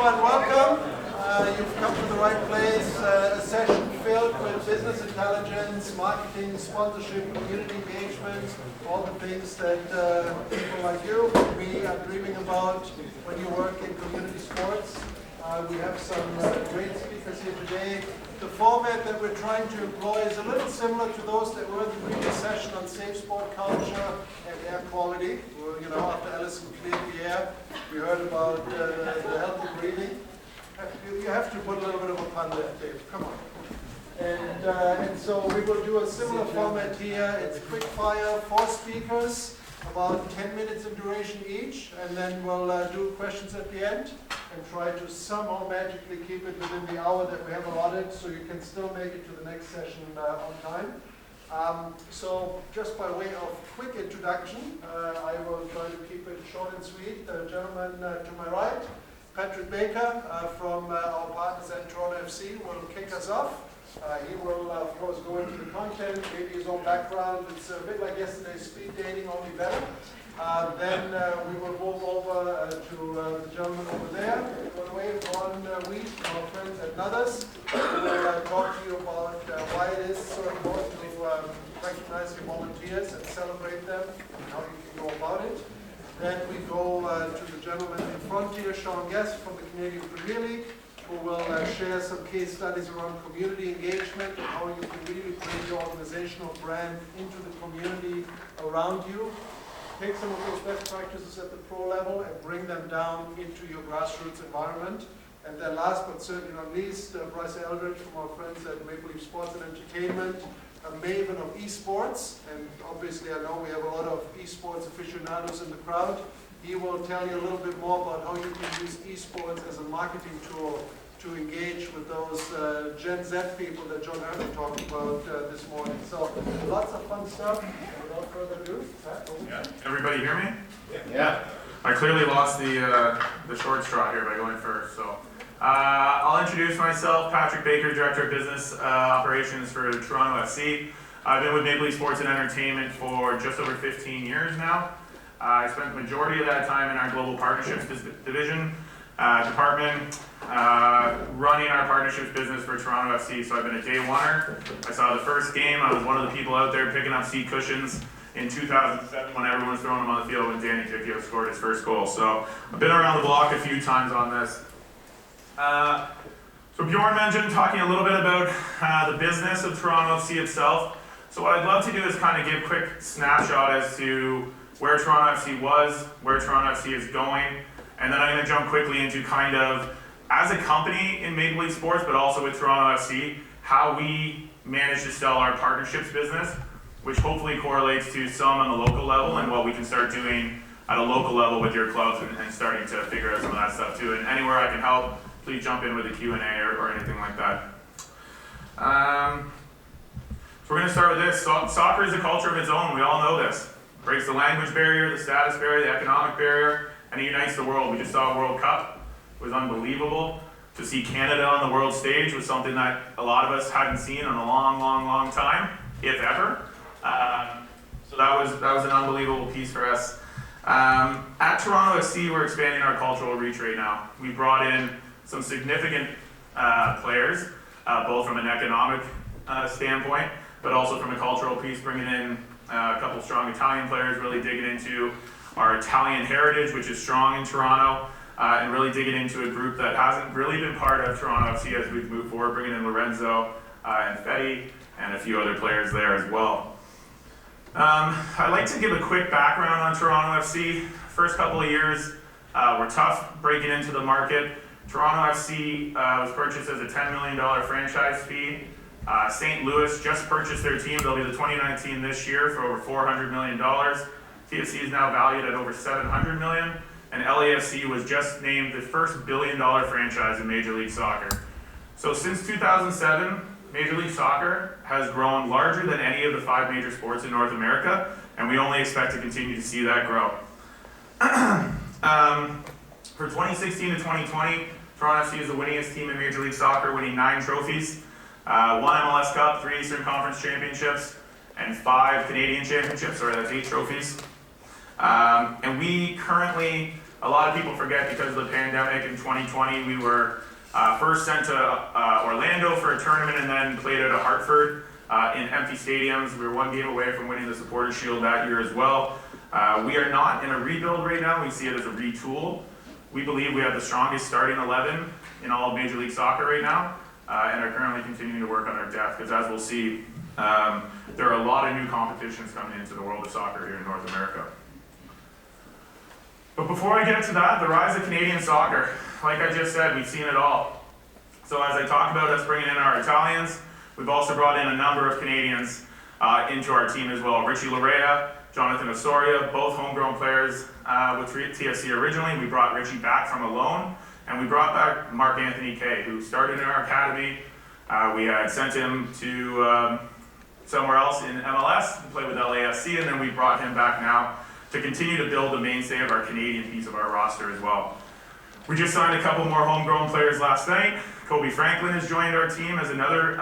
everyone, welcome. You've come to the right place. A session filled with business intelligence, marketing, sponsorship, community engagement, all the things that people like you and me are dreaming about when you work in community sports. We have some great speakers here today. The format that we're trying to employ is a little similar to those that were in the previous session on safe sport culture and air quality. Well, you know, after Alison cleared the air, we heard about the healthy breathing. You have to put a little bit of a pun there, Dave. Come on. And so we will do a similar format here. It's quick fire, 4 speakers, about 10 minutes in duration each, and then we'll do questions at the end and try to somehow magically keep it within the hour that we have allotted so you can still make it to the next session on time. So just by way of quick introduction, I will try to keep it short and sweet. The gentleman to my right, Patrick Baker from our partners at Toronto FC, will kick us off. He will, of course, go into the content, maybe his own background. It's a bit like yesterday's speed dating, only better. Then we will move over to the gentleman over there. We'll wait on Wheat, our friends at Nuthers, who will talk to you about why it is so important to recognize your volunteers and celebrate them and how you can go about it. Then we go to the gentleman in front here, Sean Guest from the Canadian Premier League, who will share some case studies around community engagement and how you can really bring your organizational brand into the community around you. Take some of those best practices at the pro level and bring them down into your grassroots environment. And then last but certainly not least, Bryce Eldridge from our friends at Maple Leaf Sports and Entertainment, a maven of esports, and obviously I know we have a lot of esports aficionados in the crowd. He will tell you a little bit more about how you can use esports as a marketing tool to engage with those Gen Z people that John Herman talked about this morning. So lots of fun stuff. Without further ado, Pat, over. Yeah. Everybody hear me? Yeah. I clearly lost the short straw here by going first. So I'll introduce myself, Patrick Baker, Director of Business Operations for Toronto FC. I've been with Maple Leaf Sports and Entertainment for just over 15 years now. I spent the majority of that time in our global partnerships division department, running our partnerships business for Toronto FC. So I've been a day oneer. I saw the first game. I was one of the people out there picking up seat cushions in 2007 when everyone was throwing them on the field when Danny Ticchio scored his first goal. So I've been around the block a few times on this. So Bjorn mentioned talking a little bit about the business of Toronto FC itself. So what I'd love to do is kind of give a quick snapshot as to where Toronto FC was, where Toronto FC is going, and then I'm going to jump quickly into kind of, as a company in Maple Leaf Sports, but also with Toronto FC, how we manage to sell our partnerships business, which hopefully correlates to some on the local level and what we can start doing at a local level with your clubs and starting to figure out some of that stuff too. And anywhere I can help, please jump in with a Q&A or anything like that. So we're going to start with this. Soccer is a culture of its own. We all know this. It breaks the language barrier, the status barrier, the economic barrier, and it unites the world. We just saw a World Cup. It was unbelievable. To see Canada on the world stage was something that a lot of us hadn't seen in a long, long, long time, if ever. So that was an unbelievable piece for us. At Toronto FC, we're expanding our cultural reach right now. We brought in some significant players, both from an economic standpoint, but also from a cultural piece, bringing in a couple strong Italian players, really digging into our Italian heritage, which is strong in Toronto, and really digging into a group that hasn't really been part of Toronto FC as we've moved forward, bringing in Lorenzo and Fetty and a few other players there as well. I'd like to give a quick background on Toronto FC. First couple of years were tough breaking into the market. Toronto FC was purchased as a $10 million franchise fee. St. Louis just purchased their team. They'll be the 2019 this year for over $400 million. TFC is now valued at over $700 million. And LAFC was just named the first billion-dollar franchise in Major League Soccer. So since 2007, Major League Soccer has grown larger than any of the 5 major sports in North America, and we only expect to continue to see that grow. For 2016 to 2020, Toronto FC is the winningest team in Major League Soccer, winning 9 trophies, 1 MLS Cup, 3 Eastern Conference Championships, and 5 Canadian Championships, or that's 8 trophies. And we currently A lot of people forget because of the pandemic in 2020, we were first sent to Orlando for a tournament and then played out of Hartford in empty stadiums. We were one game away from winning the Supporters Shield that year as well. We are not in a rebuild right now. We see it as a retool. We believe we have the strongest starting 11 in all of Major League Soccer right now, and are currently continuing to work on our depth, because as we'll see, there are a lot of new competitions coming into the world of soccer here in North America. But before I get to that, the rise of Canadian soccer. Like I just said, we've seen it all. So as I talked about us bringing in our Italians, we've also brought in a number of Canadians into our team as well. Richie Larea, Jonathan Osorio, both homegrown players with TFC originally. We brought Richie back from a loan, and we brought back Mark Anthony Kay, who started in our academy. We had sent him to somewhere else in MLS to play with LAFC, and then we brought him back now to continue to build the mainstay of our Canadian piece of our roster as well. We just signed a couple more homegrown players last night. Kobe Franklin has joined our team as another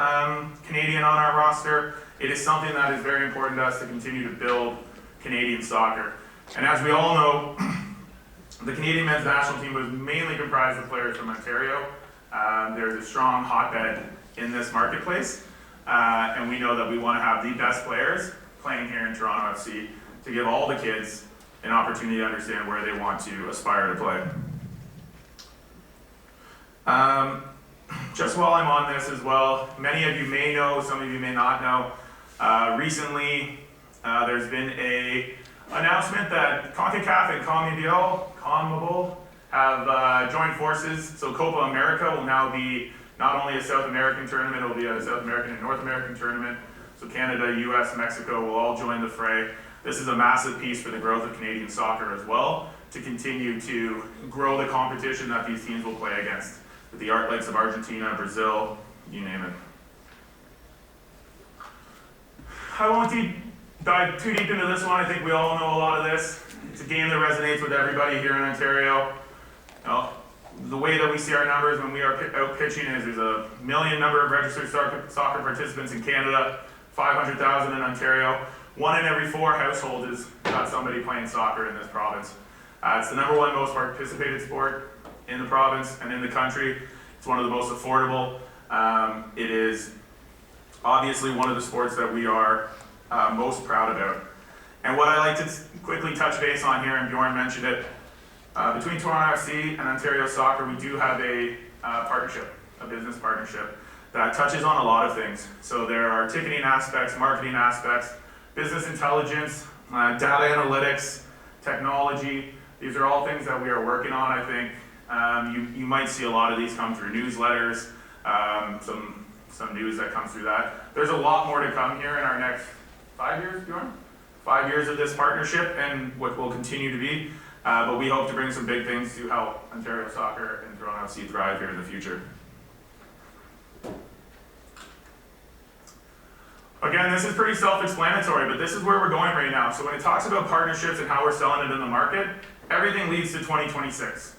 Canadian on our roster. It is something that is very important to us to continue to build Canadian soccer. And as we all know, the Canadian men's national team was mainly comprised of players from Ontario. There's a strong hotbed in this marketplace, and we know that we want to have the best players playing here in Toronto FC to give all the kids an opportunity to understand where they want to aspire to play. Just while I'm on this as well, many of you may know, some of you may not know, recently there's been an announcement that CONCACAF and CONMEBOL have joined forces. So Copa America will now be not only a South American tournament, it will be a South American and North American tournament. So Canada, US, Mexico will all join the fray. This is a massive piece for the growth of Canadian soccer as well, to continue to grow the competition that these teams will play against, with the likes of Argentina, Brazil, you name it. I won't dive too deep into this one. I think we all know a lot of this. It's a game that resonates with everybody here in Ontario. The way that we see our numbers when we are out pitching is there's a million number of registered soccer participants in Canada, 500,000 in Ontario. 1 in every 4 households has got somebody playing soccer in this province. It's the #1 most participated sport in the province and in the country. It's one of the most affordable. It is obviously one of the sports that we are most proud about. And what I like to quickly touch base on here, and Bjorn mentioned it, between Toronto FC and Ontario Soccer, we do have a partnership, a business partnership that touches on a lot of things. So there are ticketing aspects, marketing aspects, business intelligence, data analytics, technology. These are all things that we are working on. I think you might see a lot of these come through newsletters, some news that comes through that. There's a lot more to come here in our next 5 years, Bjorn? 5 years of this partnership and what will continue to be. But we hope to bring some big things to help Ontario Soccer and Toronto FC thrive here in the future. Again, this is pretty self-explanatory, but this is where we're going right now. So when it talks about partnerships and how we're selling it in the market, everything leads to 2026.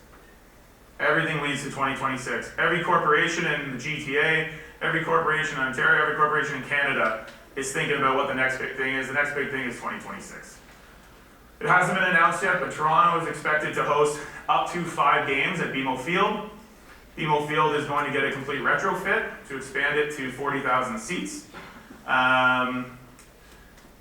Everything leads to 2026. Every corporation in the GTA, every corporation in Ontario, every corporation in Canada is thinking about what the next big thing is. The next big thing is 2026. It hasn't been announced yet, but Toronto is expected to host up to 5 games at BMO Field. BMO Field is going to get a complete retrofit to expand it to 40,000 seats.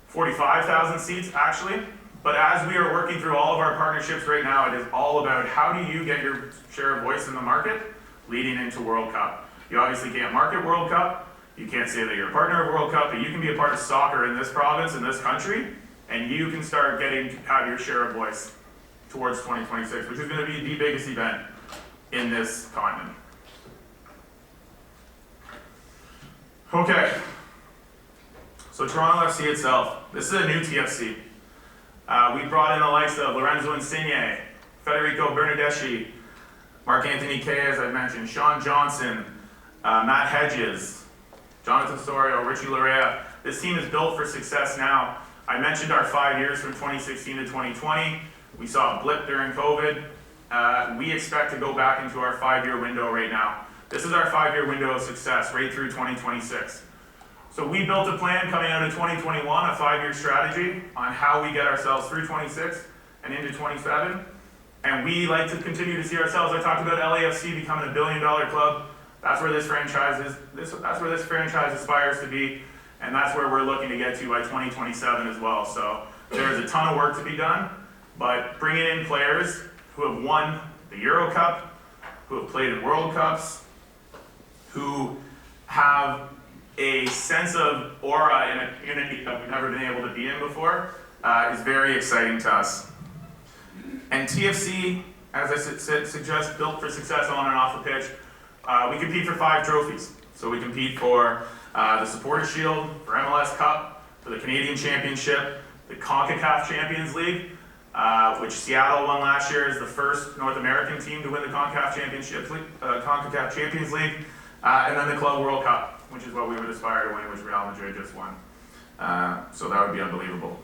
45,000 seats actually. But as we are working through all of our partnerships right now, it is all about how do you get your share of voice in the market leading into World Cup. You obviously can't market World Cup. You can't say that you're a partner of World Cup, but you can be a part of soccer in this province, in this country, and you can start have your share of voice towards 2026, which is going to be the biggest event in this continent. Okay, so Toronto FC itself. This is a new TFC. We brought in the likes of Lorenzo Insigne, Federico Bernardeschi, Mark Anthony Kay, as I mentioned, Sean Johnson, Matt Hedges, Jonathan Osorio, Richie Larea. This team is built for success now. I mentioned our 5 years from 2016 to 2020. We saw a blip during COVID. We expect to go back into our 5-year window right now. This is our 5-year window of success right through 2026. So we built a plan coming out of 2021, a 5-year strategy on how we get ourselves through 26 and into 27. And we like to continue to see ourselves. I talked about LAFC becoming $1 billion club. That's where this franchise is. That's where this franchise aspires to be, and that's where we're looking to get to by 2027 as well. So there is a ton of work to be done, but bringing in players who have won the Euro Cup, who have played in World Cups, who have a sense of aura in a community that we've never been able to be in before is very exciting to us. And TFC, as I suggest, built for success on and off the pitch. We compete for 5 trophies. So we compete for the Supporters Shield, for MLS Cup, for the Canadian Championship, the CONCACAF Champions League, which Seattle won last year as the first North American team to win the CONCACAF Champions League, and then the Club World Cup, which is what we would aspire to win, which Real Madrid just won. So that would be unbelievable.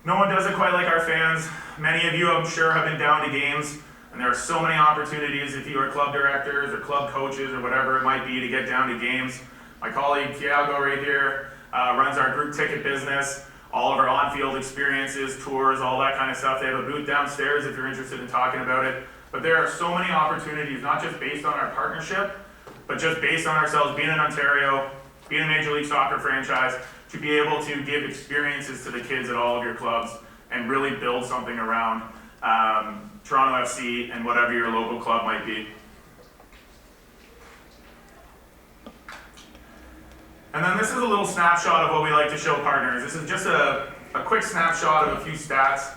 No one does it quite like our fans. Many of you, I'm sure, have been down to games, and there are so many opportunities if you are club directors or club coaches or whatever it might be to get down to games. My colleague Tiago right here runs our group ticket business, all of our on-field experiences, tours, all that kind of stuff. They have a booth downstairs if you're interested in talking about it. But there are so many opportunities, not just based on our partnership, but just based on ourselves being in Ontario, being a Major League Soccer franchise, to be able to give experiences to the kids at all of your clubs and really build something around Toronto FC and whatever your local club might be. And then this is a little snapshot of what we like to show partners. This is just a quick snapshot of a few stats.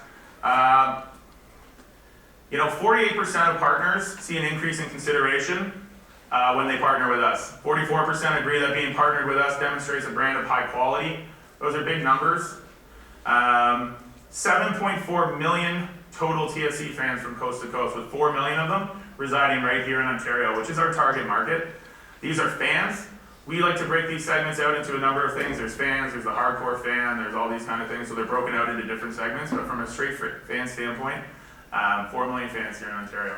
48% of partners see an increase in consideration when they partner with us. 44% agree that being partnered with us demonstrates a brand of high quality. Those are big numbers. 7.4 million total TFC fans from coast to coast, with 4 million of them residing right here in Ontario, which is our target market. These are fans. We like to break these segments out into a number of things. There's fans, there's the hardcore fan, there's all these kind of things, so they're broken out into different segments, but from a straight fan standpoint, 4 million fans here in Ontario.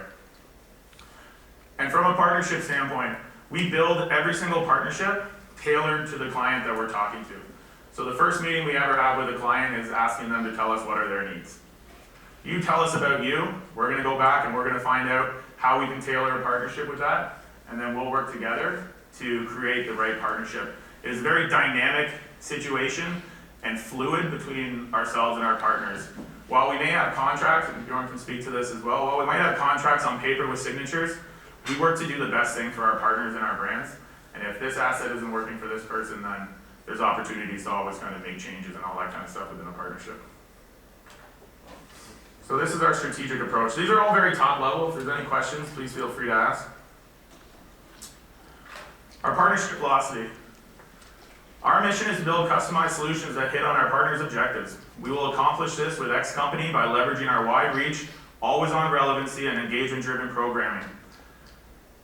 And from a partnership standpoint, we build every single partnership tailored to the client that we're talking to. So the first meeting we ever have with a client is asking them to tell us what are their needs. You tell us about you, we're going to go back and we're going to find out how we can tailor a partnership with that, and then we'll work together to create the right partnership. It is a very dynamic situation and fluid between ourselves and our partners. While we may have contracts, and Bjorn can speak to this as well, while we might have contracts on paper with signatures, we work to do the best thing for our partners and our brands. And if this asset isn't working for this person, then there's opportunities to always kind of make changes and all that kind of stuff within a partnership. So this is our strategic approach. These are all very top level. If there's any questions, please feel free to ask. Our partnership philosophy. Our mission is to build customized solutions that hit on our partners' objectives. We will accomplish this with X Company by leveraging our wide reach, always-on relevancy, and engagement-driven programming.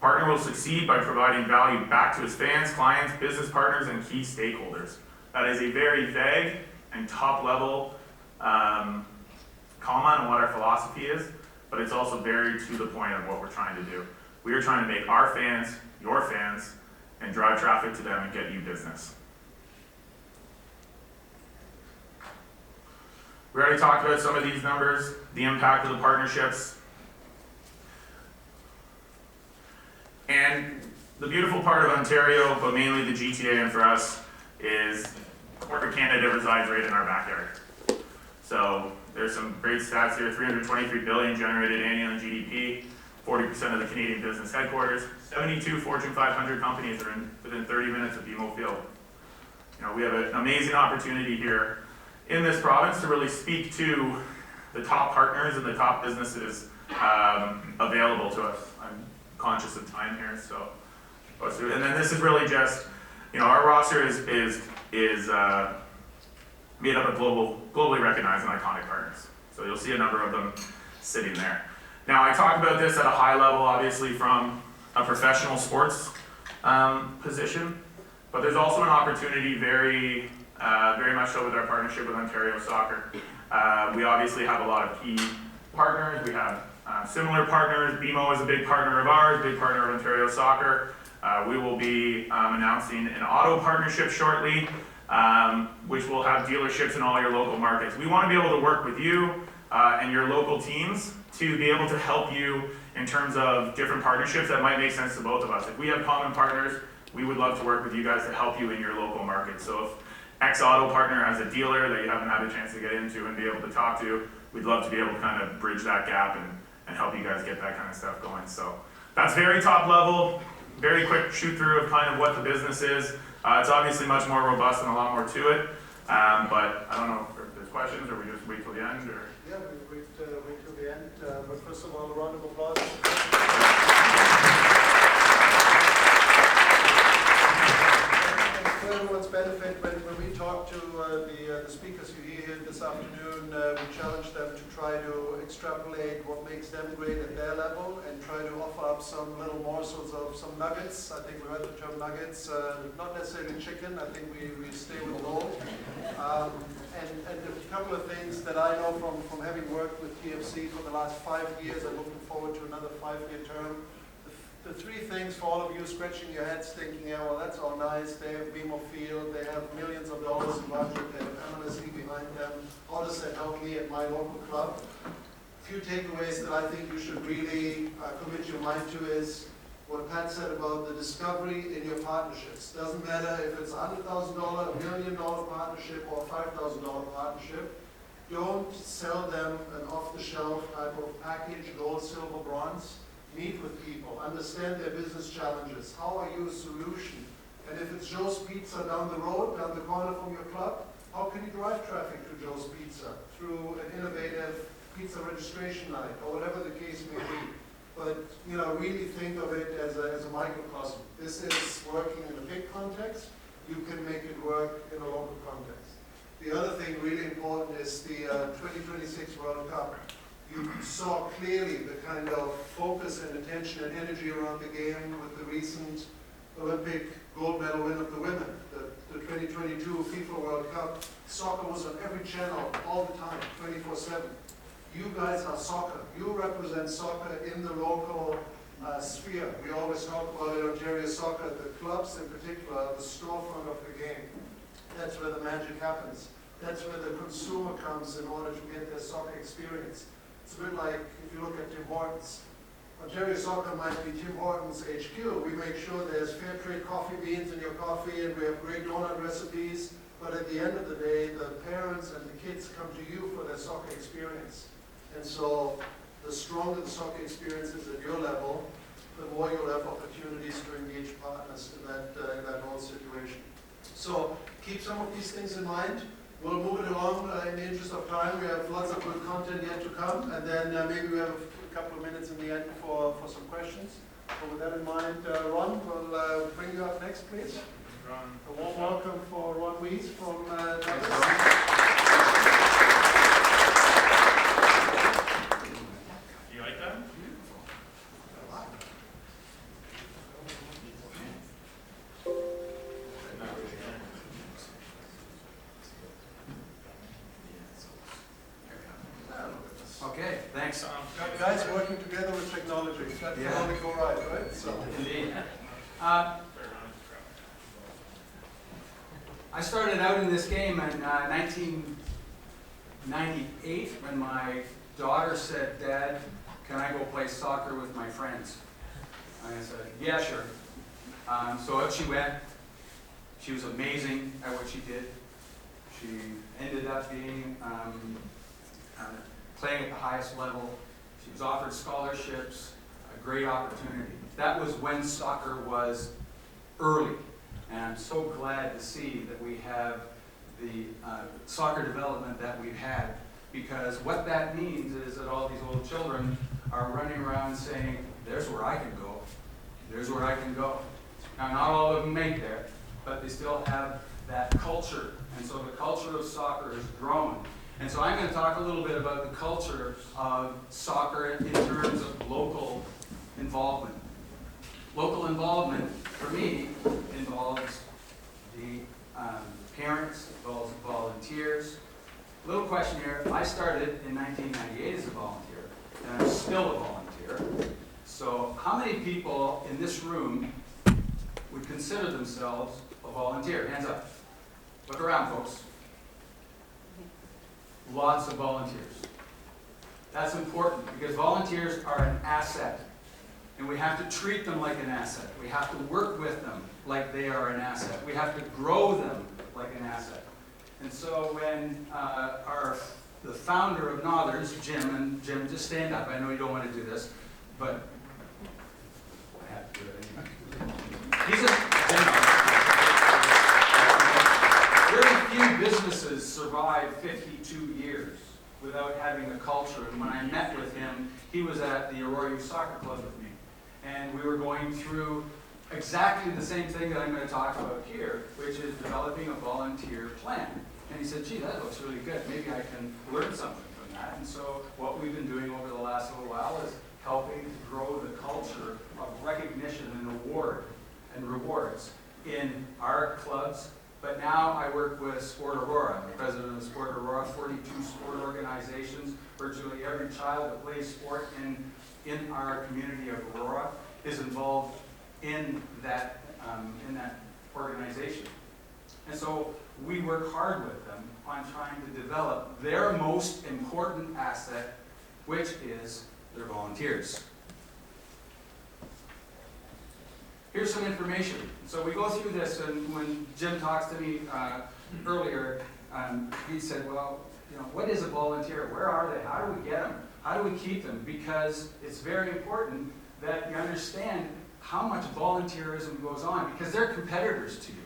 Partner will succeed by providing value back to his fans, clients, business partners, and key stakeholders. That is a very vague and top-level comment on what our philosophy is, but it's also very to the point of what we're trying to do. We are trying to make our fans your fans and drive traffic to them and get you business. We already talked about some of these numbers, the impact of the partnerships. And the beautiful part of Ontario, but mainly the GTA and for us, is corporate Canada resides right in our backyard. So there's some great stats here, 323 billion generated annually in GDP, 40% of the Canadian business headquarters, 72 Fortune 500 companies are within 30 minutes of BMO Field. We have an amazing opportunity here in this province to really speak to the top partners and the top businesses available to us. I'm conscious of time here, so. And then this is really just, our roster is made up of globally recognized and iconic partners. So you'll see a number of them sitting there. Now I talk about this at a high level, obviously from a professional sports position, but there's also an opportunity very much so with our partnership with Ontario Soccer. We obviously have a lot of key partners. We have similar partners. BMO is a big partner of ours, big partner of Ontario Soccer. We will be announcing an auto partnership shortly, which will have dealerships in all your local markets. We want to be able to work with you and your local teams to be able to help you in terms of different partnerships that might make sense to both of us. If we have common partners, we would love to work with you guys to help you in your local market. So if X auto partner has a dealer that you haven't had a chance to get into and be able to talk to, we'd love to be able to kind of bridge that gap and help you guys get that kind of stuff going. So that's very top level, very quick shoot through of kind of what the business is. It's obviously much more robust and a lot more to it. But I don't know if there's questions or we just wait till the end or. Yeah, we wait till the end. But first of all, a round of applause. For everyone's benefit, when we talk to the speakers you hear here this afternoon, we challenge them to try to extrapolate what makes them great at their level and try to offer up some little morsels of some nuggets. I think we heard the term nuggets, not necessarily chicken. I think we stay with gold. And a couple of things that I know from having worked with TFC for the last 5 years, I'm looking forward to another 5-year term. The 3 things for all of you scratching your heads thinking, yeah, well, that's all nice. They have BMO Field, they have millions of dollars in budget, they have MLSE behind them. How does that help me at my local club? A few takeaways that I think you should really commit your mind to is what Pat said about the discovery in your partnerships. Doesn't matter if it's $100,000, $1 million partnership, or $5,000 partnership. Don't sell them an off-the-shelf type of package, gold, silver, bronze. Meet with people, understand their business challenges. How are you a solution? And if it's Joe's Pizza down the road, down the corner from your club, how can you drive traffic to Joe's Pizza? Through an innovative pizza registration night, or whatever the case may be. But really think of it as a microcosm. This is working in a big context. You can make it work in a local context. The other thing really important is the 2026 World Cup. You saw clearly the kind of focus and attention and energy around the game with the recent Olympic gold medal win of the women. The 2022 FIFA World Cup, soccer was on every channel all the time, 24/7. You guys are soccer. You represent soccer in the local sphere. We always talk about it, Ontario soccer, the clubs in particular, are the storefront of the game. That's where the magic happens. That's where the consumer comes in order to get their soccer experience. It's a bit like if you look at Tim Hortons. Ontario Soccer might be Tim Hortons HQ. We make sure there's fair trade coffee beans in your coffee and we have great donut recipes. But at the end of the day, the parents and the kids come to you for their soccer experience. And so the stronger the soccer experience is at your level, the more you'll have opportunities to engage partners in that whole situation. So keep some of these things in mind. We'll move it along in the interest of time. We have lots of good content yet to come, and then maybe we have a couple of minutes in the end for some questions. So with that in mind, Ron, we'll bring you up next, please. Ron. A warm welcome for Ron Weiss from You like that? Okay, thanks. guys working together with technology. That can only go right? So. Indeed. I started out in this game in 1998 when my daughter said, "Dad, can I go play soccer with my friends?" And I said, "Yeah, sure." So out she went. She was amazing at what she did. She ended up being playing at the highest level. She was offered scholarships, a great opportunity. That was when soccer was early. And I'm so glad to see that we have the soccer development that we've had, because what that means is that all these little children are running around saying, "There's where I can go. There's where I can go." Now, not all of them make there, but they still have that culture. And so the culture of soccer has grown. And so I'm going to talk a little bit about the culture of soccer in terms of local involvement. Local involvement, for me, involves the parents, involves volunteers. Little question here. I started in 1998 as a volunteer, and I'm still a volunteer. So how many people in this room would consider themselves a volunteer? Hands up. Look around, folks. Lots of volunteers. That's important because volunteers are an asset. And we have to treat them like an asset. We have to work with them like they are an asset. We have to grow them like an asset. And so when the founder of Nothers, Jim, and Jim, just stand up. I know you don't want to do this, but I have to do it anyway. Very few businesses survive 52 years without having a culture. And when I met with him, he was at the Aurora Youth Soccer Club with me. And we were going through exactly the same thing that I'm going to talk about here, which is developing a volunteer plan. And he said, gee, that looks really good. Maybe I can learn something from that. And so what we've been doing over the last little while is helping to grow the culture of recognition and rewards in our clubs. But now I work with Sport Aurora. I'm the president of Sport Aurora, 42 sport organizations. Virtually every child that plays sport in our community of Aurora is involved in that organization. And so we work hard with them on trying to develop their most important asset, which is their volunteers. Here's some information. So we go through this, and when Jim talks to me earlier, he said, well, you know, what is a volunteer? Where are they? How do we get them? How do we keep them? Because it's very important that you understand how much volunteerism goes on, because they're competitors to you.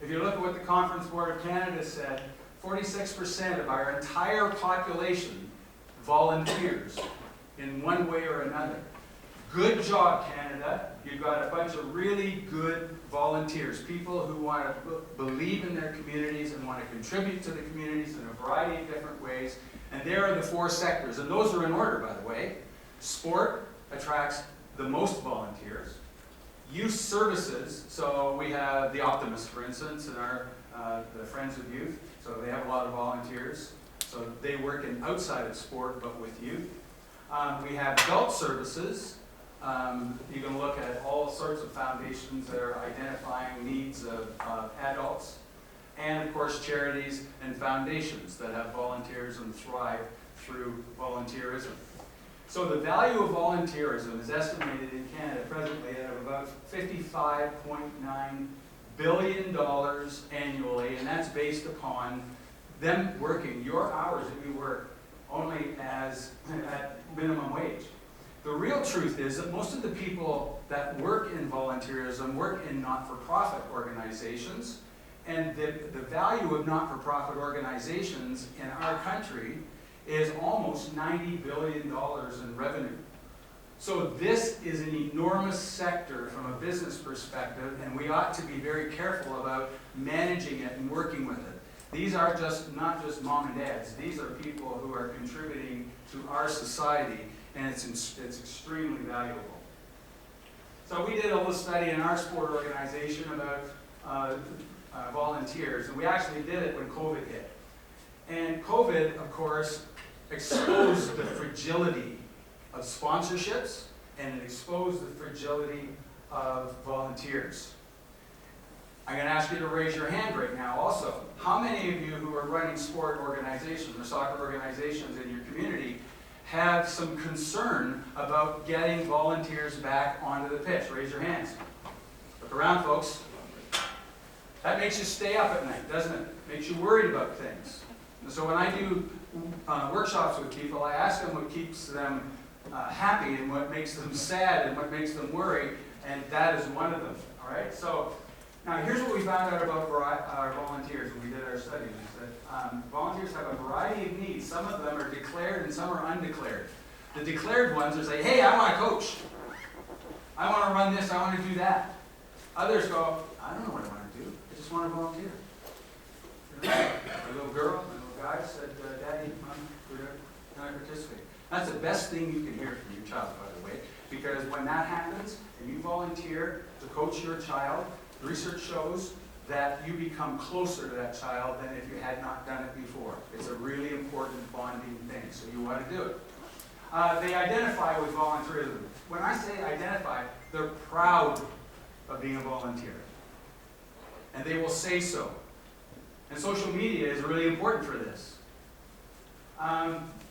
If you look at what the Conference Board of Canada said, 46% of our entire population volunteers in one way or another. Good job, Canada. You've got a bunch of really good volunteers, people who want to believe in their communities and want to contribute to the communities in a variety of different ways. And there are the 4 sectors, and those are in order, by the way. Sport attracts the most volunteers. Youth services, so we have the Optimists, for instance, and the Friends of Youth, so they have a lot of volunteers. So they work outside of sport, but with youth. We have adult services. You can look at all sorts of foundations that are identifying needs of adults. And of course, charities and foundations that have volunteers and thrive through volunteerism. So the value of volunteerism is estimated in Canada presently at about $55.9 billion annually, and that's based upon them working your hours that you work only at minimum wage. The real truth is that most of the people that work in volunteerism work in not-for-profit organizations, and the value of not-for-profit organizations in our country is almost $90 billion in revenue. So this is an enormous sector from a business perspective, and we ought to be very careful about managing it and working with it. These are not just mom and dads. These are people who are contributing to our society, and it's extremely valuable. So we did a little study in our sport organization about volunteers, and we actually did it when COVID hit. And COVID, of course, exposed the fragility of sponsorships, and it exposed the fragility of volunteers. I'm going to ask you to raise your hand right now also. How many of you who are running sport organizations or soccer organizations in your community have some concern about getting volunteers back onto the pitch? Raise your hands. Look around, folks. That makes you stay up at night, doesn't it? Makes you worried about things. And so when I do workshops with people, I ask them what keeps them happy and what makes them sad and what makes them worry, and that is one of them. All right. So now here's what we found out about our volunteers when we did our study: is that volunteers have a variety of needs. Some of them are declared and some are undeclared. The declared ones are say, "Hey, I want to coach. I want to run this. I want to do that." Others go, "I don't know what I want to do. I just want to volunteer." A little girl, a little guy said, "Daddy, Mom, can I participate?" That's the best thing you can hear from your child, by the way, because when that happens and you volunteer to coach your child, the research shows that you become closer to that child than if you had not done it before. It's a really important bonding thing, so you want to do it. They identify with volunteerism. When I say identify, they're proud of being a volunteer, and they will say so. And social media is really important for this.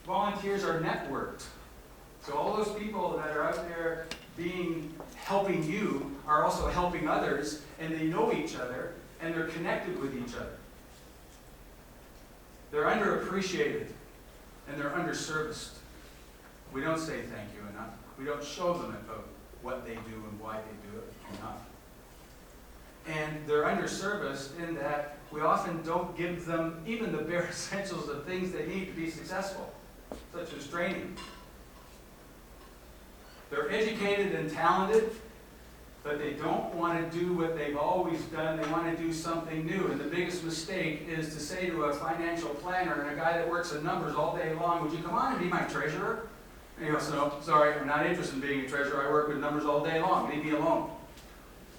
Volunteers are networked. So all those people that are out there helping you are also helping others, and they know each other, and they're connected with each other. They're underappreciated, and they're underserviced. We don't say thank you enough. We don't show them about what they do and why they do it enough. And they're underserviced in that we often don't give them even the bare essentials of things they need to be successful, such as training. They're educated and talented, but they don't want to do what they've always done. They want to do something new. And the biggest mistake is to say to a financial planner and a guy that works in numbers all day long, would you come on and be my treasurer? And he goes, no, sorry, I'm not interested in being a treasurer. I work with numbers all day long. Leave me alone.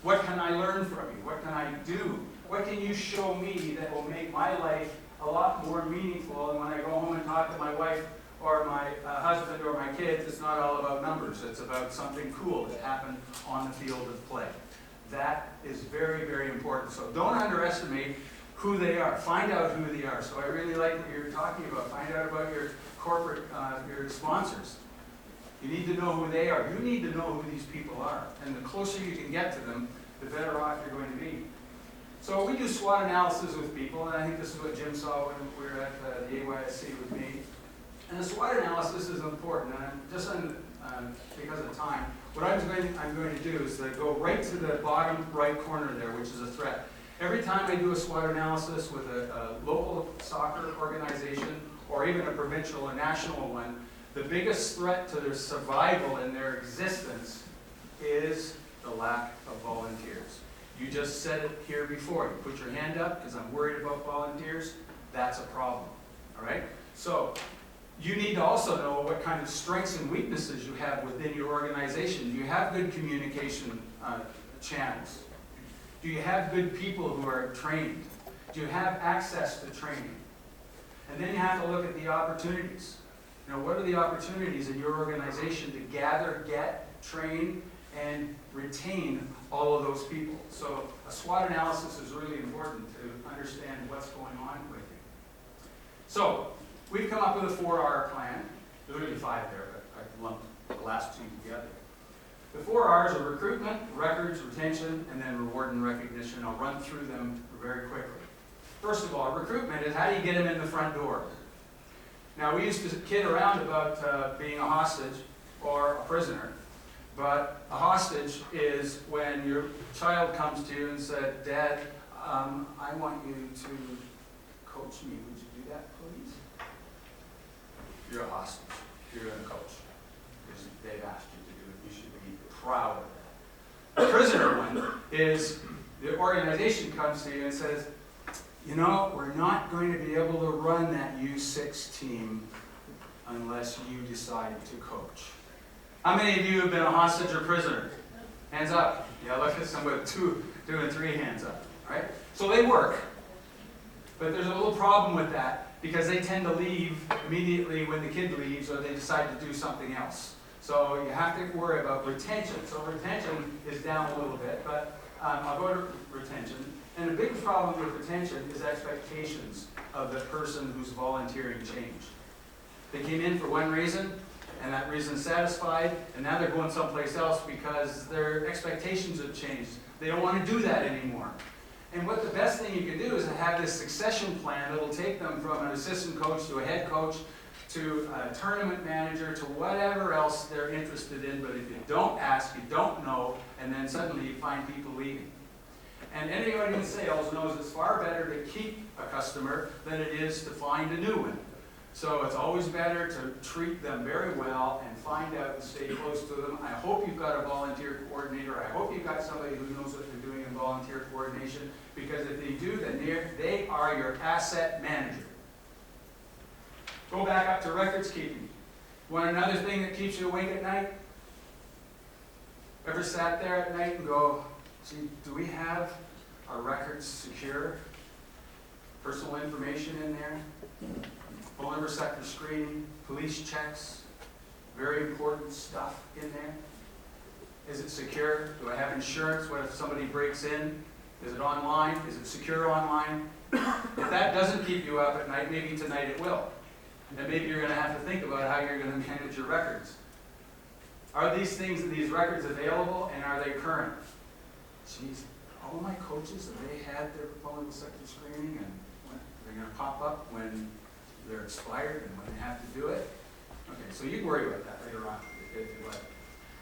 What can I learn from you? What can I do? What can you show me that will make my life a lot more meaningful? And when I go home and talk to my wife or my husband or my kids, it's not all about numbers. It's about something cool that happened on the field of play. That is very, very important. So don't underestimate who they are. Find out who they are. So I really like what you're talking about. Find out about your corporate, your sponsors. You need to know who they are. You need to know who these people are. And the closer you can get to them, the better off you're going to be. So we do SWOT analysis with people, and I think this is what Jim saw when we were at the AYSC with me. And the SWOT analysis is important, and just because of time, what I'm going to do is to go right to the bottom right corner there, which is a threat. Every time I do a SWOT analysis with a local soccer organization, or even a provincial or national one, the biggest threat to their survival and their existence is the lack of volunteers. You just said it here before. You put your hand up because I'm worried about volunteers. That's a problem. All right? So you need to also know what kind of strengths and weaknesses you have within your organization. Do you have good communication channels? Do you have good people who are trained? Do you have access to training? And then you have to look at the opportunities. You know, what are the opportunities in your organization to gather, get, train, and retain all of those people? So a SWOT analysis is really important to understand what's going on with you. So we've come up with a 4R plan. There's really 5 there, but I lumped the last 2 together. The 4 R's are recruitment, records, retention, and then reward and recognition. I'll run through them very quickly. First of all, recruitment is how do you get them in the front door? Now, we used to kid around about being a hostage or a prisoner, but a hostage is when your child comes to you and said, Dad, I want you to coach me. Would you do that, please? You're a hostage. You're a coach. Because they've asked you to do it. You should be proud of that. The prisoner one is the organization comes to you and says, you know, we're not going to be able to run that U6 team unless you decide to coach. How many of you have been a hostage or prisoner? Hands up. Yeah, look at some with 2 and 3 hands up. Right? So they work. But there's a little problem with that because they tend to leave immediately when the kid leaves or they decide to do something else. So you have to worry about retention. So retention is down a little bit, but I'll go to retention. And a big problem with retention is expectations of the person who's volunteering change. They came in for one reason, and that reason satisfied, and now they're going someplace else because their expectations have changed. They don't want to do that anymore. And what the best thing you can do is have this succession plan that'll take them from an assistant coach to a head coach to a tournament manager to whatever else they're interested in. But if you don't ask, you don't know, and then suddenly you find people leaving. And anybody in sales knows it's far better to keep a customer than it is to find a new one. So it's always better to treat them very well and find out and stay close to them. I hope you've got a volunteer coordinator. I hope you've got somebody who knows what they're doing in volunteer coordination, because if they do, then they are your asset manager. Go back up to records keeping. Want another thing that keeps you awake at night? Ever sat there at night and go, gee, do we have our records secure? Personal information in there? Phone number sector screening, police checks, very important stuff in there. Is it secure? Do I have insurance? What if somebody breaks in? Is it online? Is it secure online? If that doesn't keep you up at night, maybe tonight it will. And maybe you're going to have to think about how you're going to manage your records. Are these things, these records available, and are they current? Geez, all my coaches, have they had their vulnerable sector screening, and when they're going to pop up when they're expired and when they have to do it? Okay, so you can worry about that later on if you like.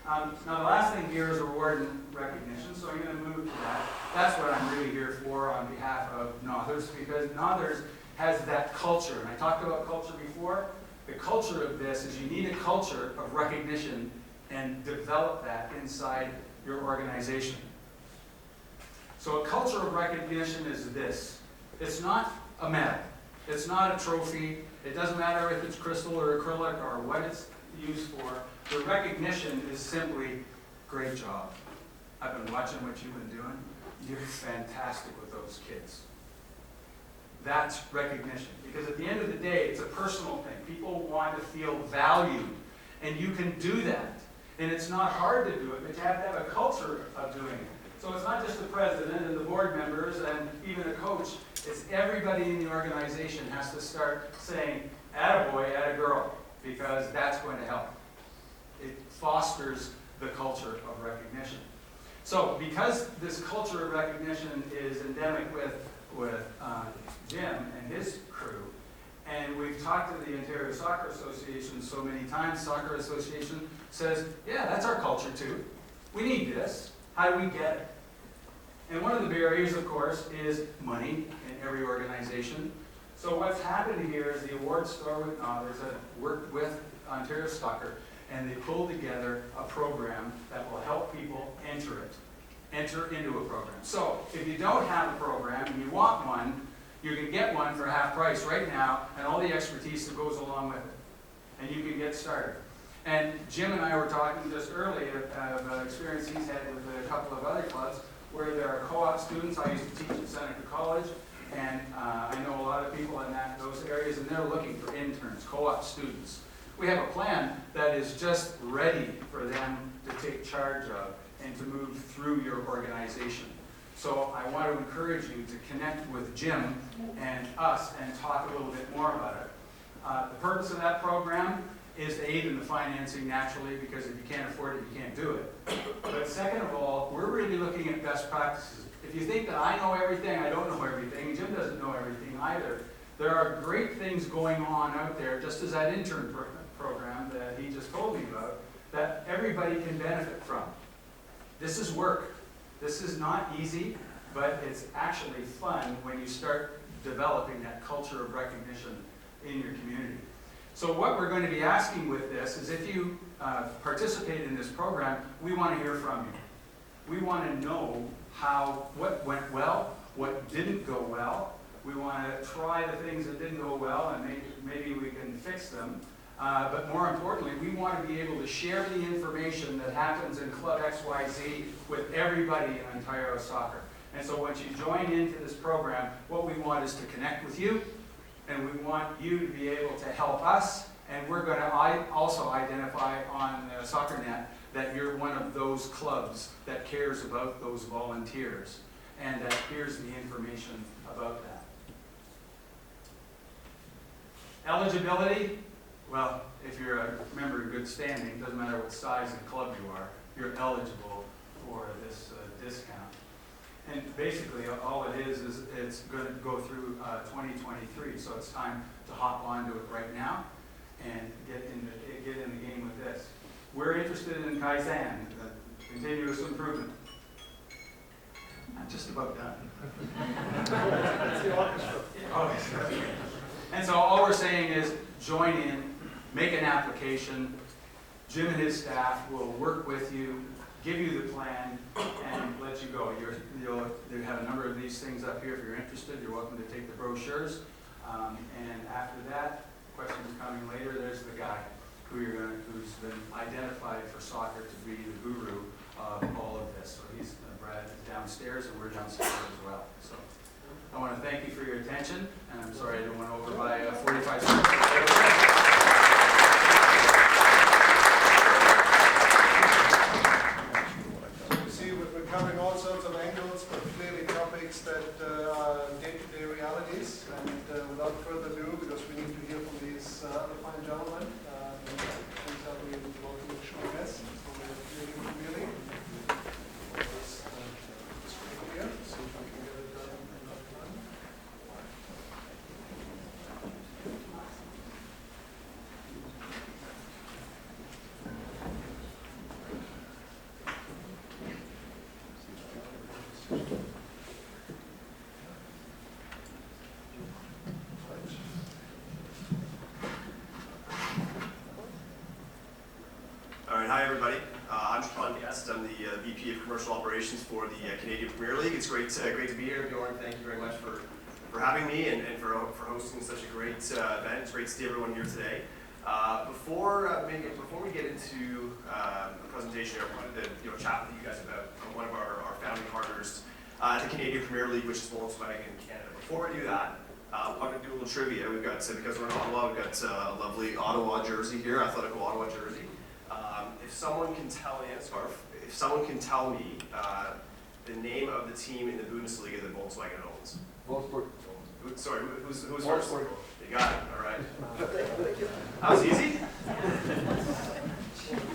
Now the last thing here is reward and recognition, so I'm going to move to that. That's what I'm really here for on behalf of Nothers, because Nothers has that culture, and I talked about culture before. The culture of this is you need a culture of recognition and develop that inside your organization. So a culture of recognition is this. It's not a medal. It's not a trophy. It doesn't matter if it's crystal or acrylic or what it's used for. The recognition is simply, great job. I've been watching what you've been doing. You're fantastic with those kids. That's recognition. Because at the end of the day, it's a personal thing. People want to feel valued. And you can do that. And it's not hard to do it, but you have to have a culture of doing it. So it's not just the president and the board members and even a coach. It's everybody in the organization has to start saying, attaboy, attagirl, because that's going to help. It fosters the culture of recognition. So because this culture of recognition is endemic with Jim and his crew, and we've talked to the Ontario Soccer Association so many times, Soccer Association says, yeah, that's our culture too. We need this. How do we get it? And one of the barriers, of course, is money in every organization. So what's happened here is the award store with Nothers that worked with Ontario Soccer, and they pulled together a program that will help people enter into a program. So if you don't have a program and you want one, you can get one for half price right now, and all the expertise that goes along with it. And you can get started. And Jim and I were talking just earlier of an experience he's had with a couple of other clubs where there are co-op students. I used to teach at Seneca College, and I know a lot of people in those areas, and they're looking for interns, co-op students. We have a plan that is just ready for them to take charge of and to move through your organization. So I want to encourage you to connect with Jim and us and talk a little bit more about it. The purpose of that program is to aid in the financing naturally, because if you can't afford it, you can't do it. But second of all, we're really looking at best practices. If you think that I know everything, I don't know everything, Jim doesn't know everything either. There are great things going on out there, just as that intern program that he just told me about, that everybody can benefit from. This is work. This is not easy, but it's actually fun when you start developing that culture of recognition in your community. So what we're going to be asking with this is, if you participate in this program, we want to hear from you. We want to know what went well, what didn't go well. We want to try the things that didn't go well, and maybe we can fix them. But more importantly, we want to be able to share the information that happens in Club XYZ with everybody in Ontario Soccer. And so once you join into this program, what we want is to connect with you, and we want you to be able to help us, and we're going to also identify on SoccerNet that you're one of those clubs that cares about those volunteers, and that here's the information about that. Eligibility, well, if you're a member in good standing, doesn't matter what size of club you are, you're eligible for this discount. And basically, all it is it's going to go through 2023, so it's time to hop onto it right now and get in the game with this. We're interested in Kaizen, continuous improvement. I'm just about done. It's the orchestra. Oh, and so all we're saying is join in, make an application. Jim and his staff will work with you, give you the plan, and let you go. They have a number of these things up here. If you're interested, you're welcome to take the brochures. And after that, questions coming later, there's the guy who's been identified for soccer to be the guru of all of this. So Brad is downstairs, and we're downstairs as well. So I want to thank you for your attention, and I'm sorry I didn't went over by 45 seconds. We're covering all sorts of angles, but clearly topics that are day-to-day realities. And without further ado, because we need to hear from these Hi, everybody. I'm Sean Guest. I'm the VP of Commercial Operations for the Canadian Premier League. It's great to be here. Bjorn, thank you very much for having me and for hosting such a great event. It's great to see everyone here today. Before we get into the presentation, I wanted to chat with you guys about one of our founding partners, the Canadian Premier League, which is Volkswagen Canada. Before we do that, I want to do a little trivia. We've got, because we're in Ottawa, we've got a lovely Ottawa jersey here, athletical Ottawa jersey. If someone can tell me, scarf, if someone can tell me the name of the team in the Bundesliga that Volkswagen owns. Wolfsburg. Sorry, who's first? Wolfsburg. You got it, all right. That was easy?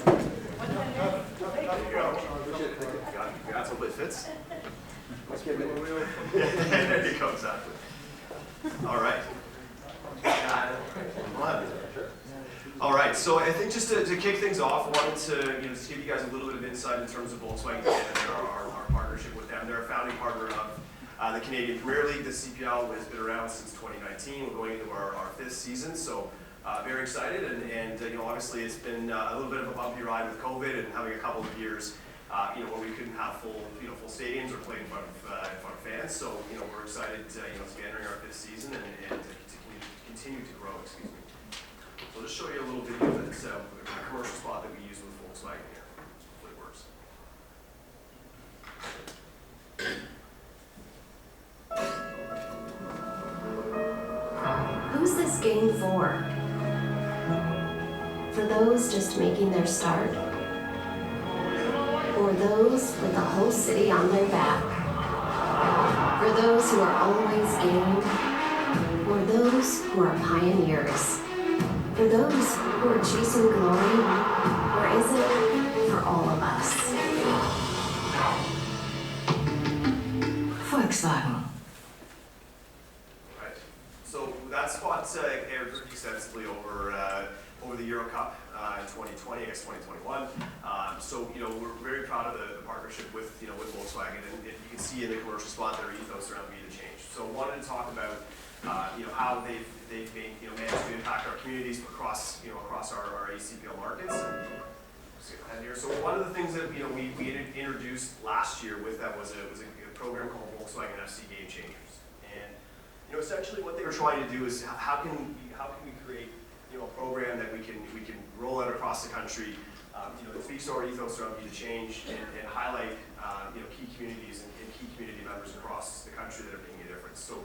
There you go. You got some fits? There you go, exactly. All right. All right, so I think just to kick things off, I wanted to just give you guys a little bit of insight in terms of Volkswagen Canada and our partnership with them. They're a founding partner of the Canadian Premier League. The CPL has been around since 2019. We're going into our fifth season, so very excited. And obviously it's been a little bit of a bumpy ride with COVID and having a couple of years where we couldn't have full stadiums or play in front of fans. So we're excited to be entering our fifth season and to continue to grow. Excuse me. So I'll just show you a little video that's a commercial spot that we use with Volkswagen here. Hopefully it works. Who's this game for? For those just making their start? Or those with the whole city on their back? For those who are always game? Or those who are pioneers? For those who are chasing glory? Or is it for all of us? Volkswagen. Right. So that spot aired pretty extensively over the Euro Cup in 2020, I guess 2021. So we're very proud of the partnership with Volkswagen, and you can see in the commercial spot their ethos around Be the Change. So I wanted to talk about how they've managed to impact our communities across our ACPL markets. Here. So one of the things that we introduced last year with that was a program called Volkswagen FC Game Changers, and essentially what they were trying to do is how can we create a program that we can roll out across the country that speaks to our ethos around Be the Change and highlight key communities and key community members across the country that are making a difference. So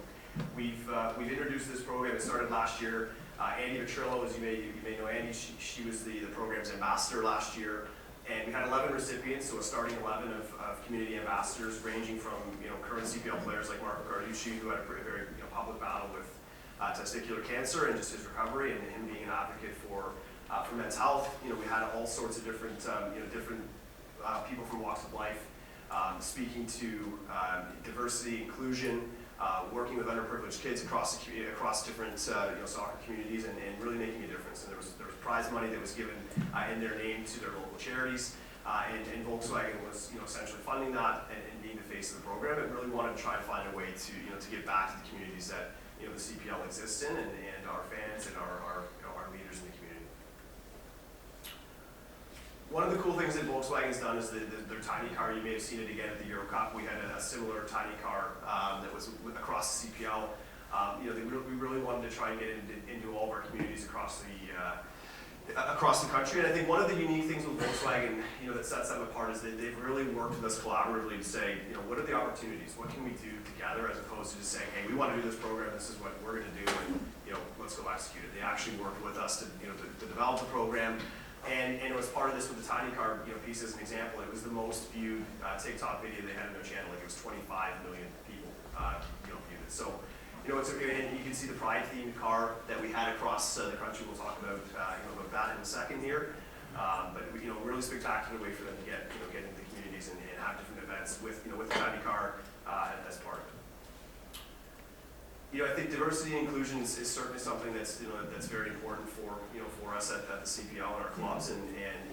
we've introduced this program. It started last year. Andy Petrillo, as you may know Andy, she was the program's ambassador last year, and we had 11 recipients, so a starting 11 of community ambassadors, ranging from current CPL players like Marco Carducci, who had a very public battle with testicular cancer and just his recovery, and him being an advocate for men's health. We had all sorts of different people from walks of life speaking to diversity, inclusion. Working with underprivileged kids across different soccer communities and really making a difference. And there was prize money that was given in their name to their local charities, and Volkswagen was essentially funding that and being the face of the program. And really wanted to try and find a way to give back to the communities that the CPL exists in, and our fans and our leaders in the community. One of the cool things that Volkswagen's done is their tiny car. You may have seen it again at the Euro Cup. We had a similar tiny car that was across the CPL. We really wanted to try and get into all of our communities across the country. And I think one of the unique things with Volkswagen, that sets them apart is that they've really worked with us collaboratively to say, what are the opportunities? What can we do together, as opposed to just saying, hey, we want to do this program. This is what we're going to do, and let's go execute it. They actually worked with us to develop the program. And it was part of this with the tiny car piece as an example. It was the most viewed TikTok video they had on their channel. Like it was 25 million people viewed it. So and you can see the pride themed car that we had across the country. We'll talk about that in a second here. But really spectacular way for them to get into the communities and have different events with the tiny car as part of it. I think diversity and inclusion is certainly something that's that's very important for us at the CPL and our clubs, and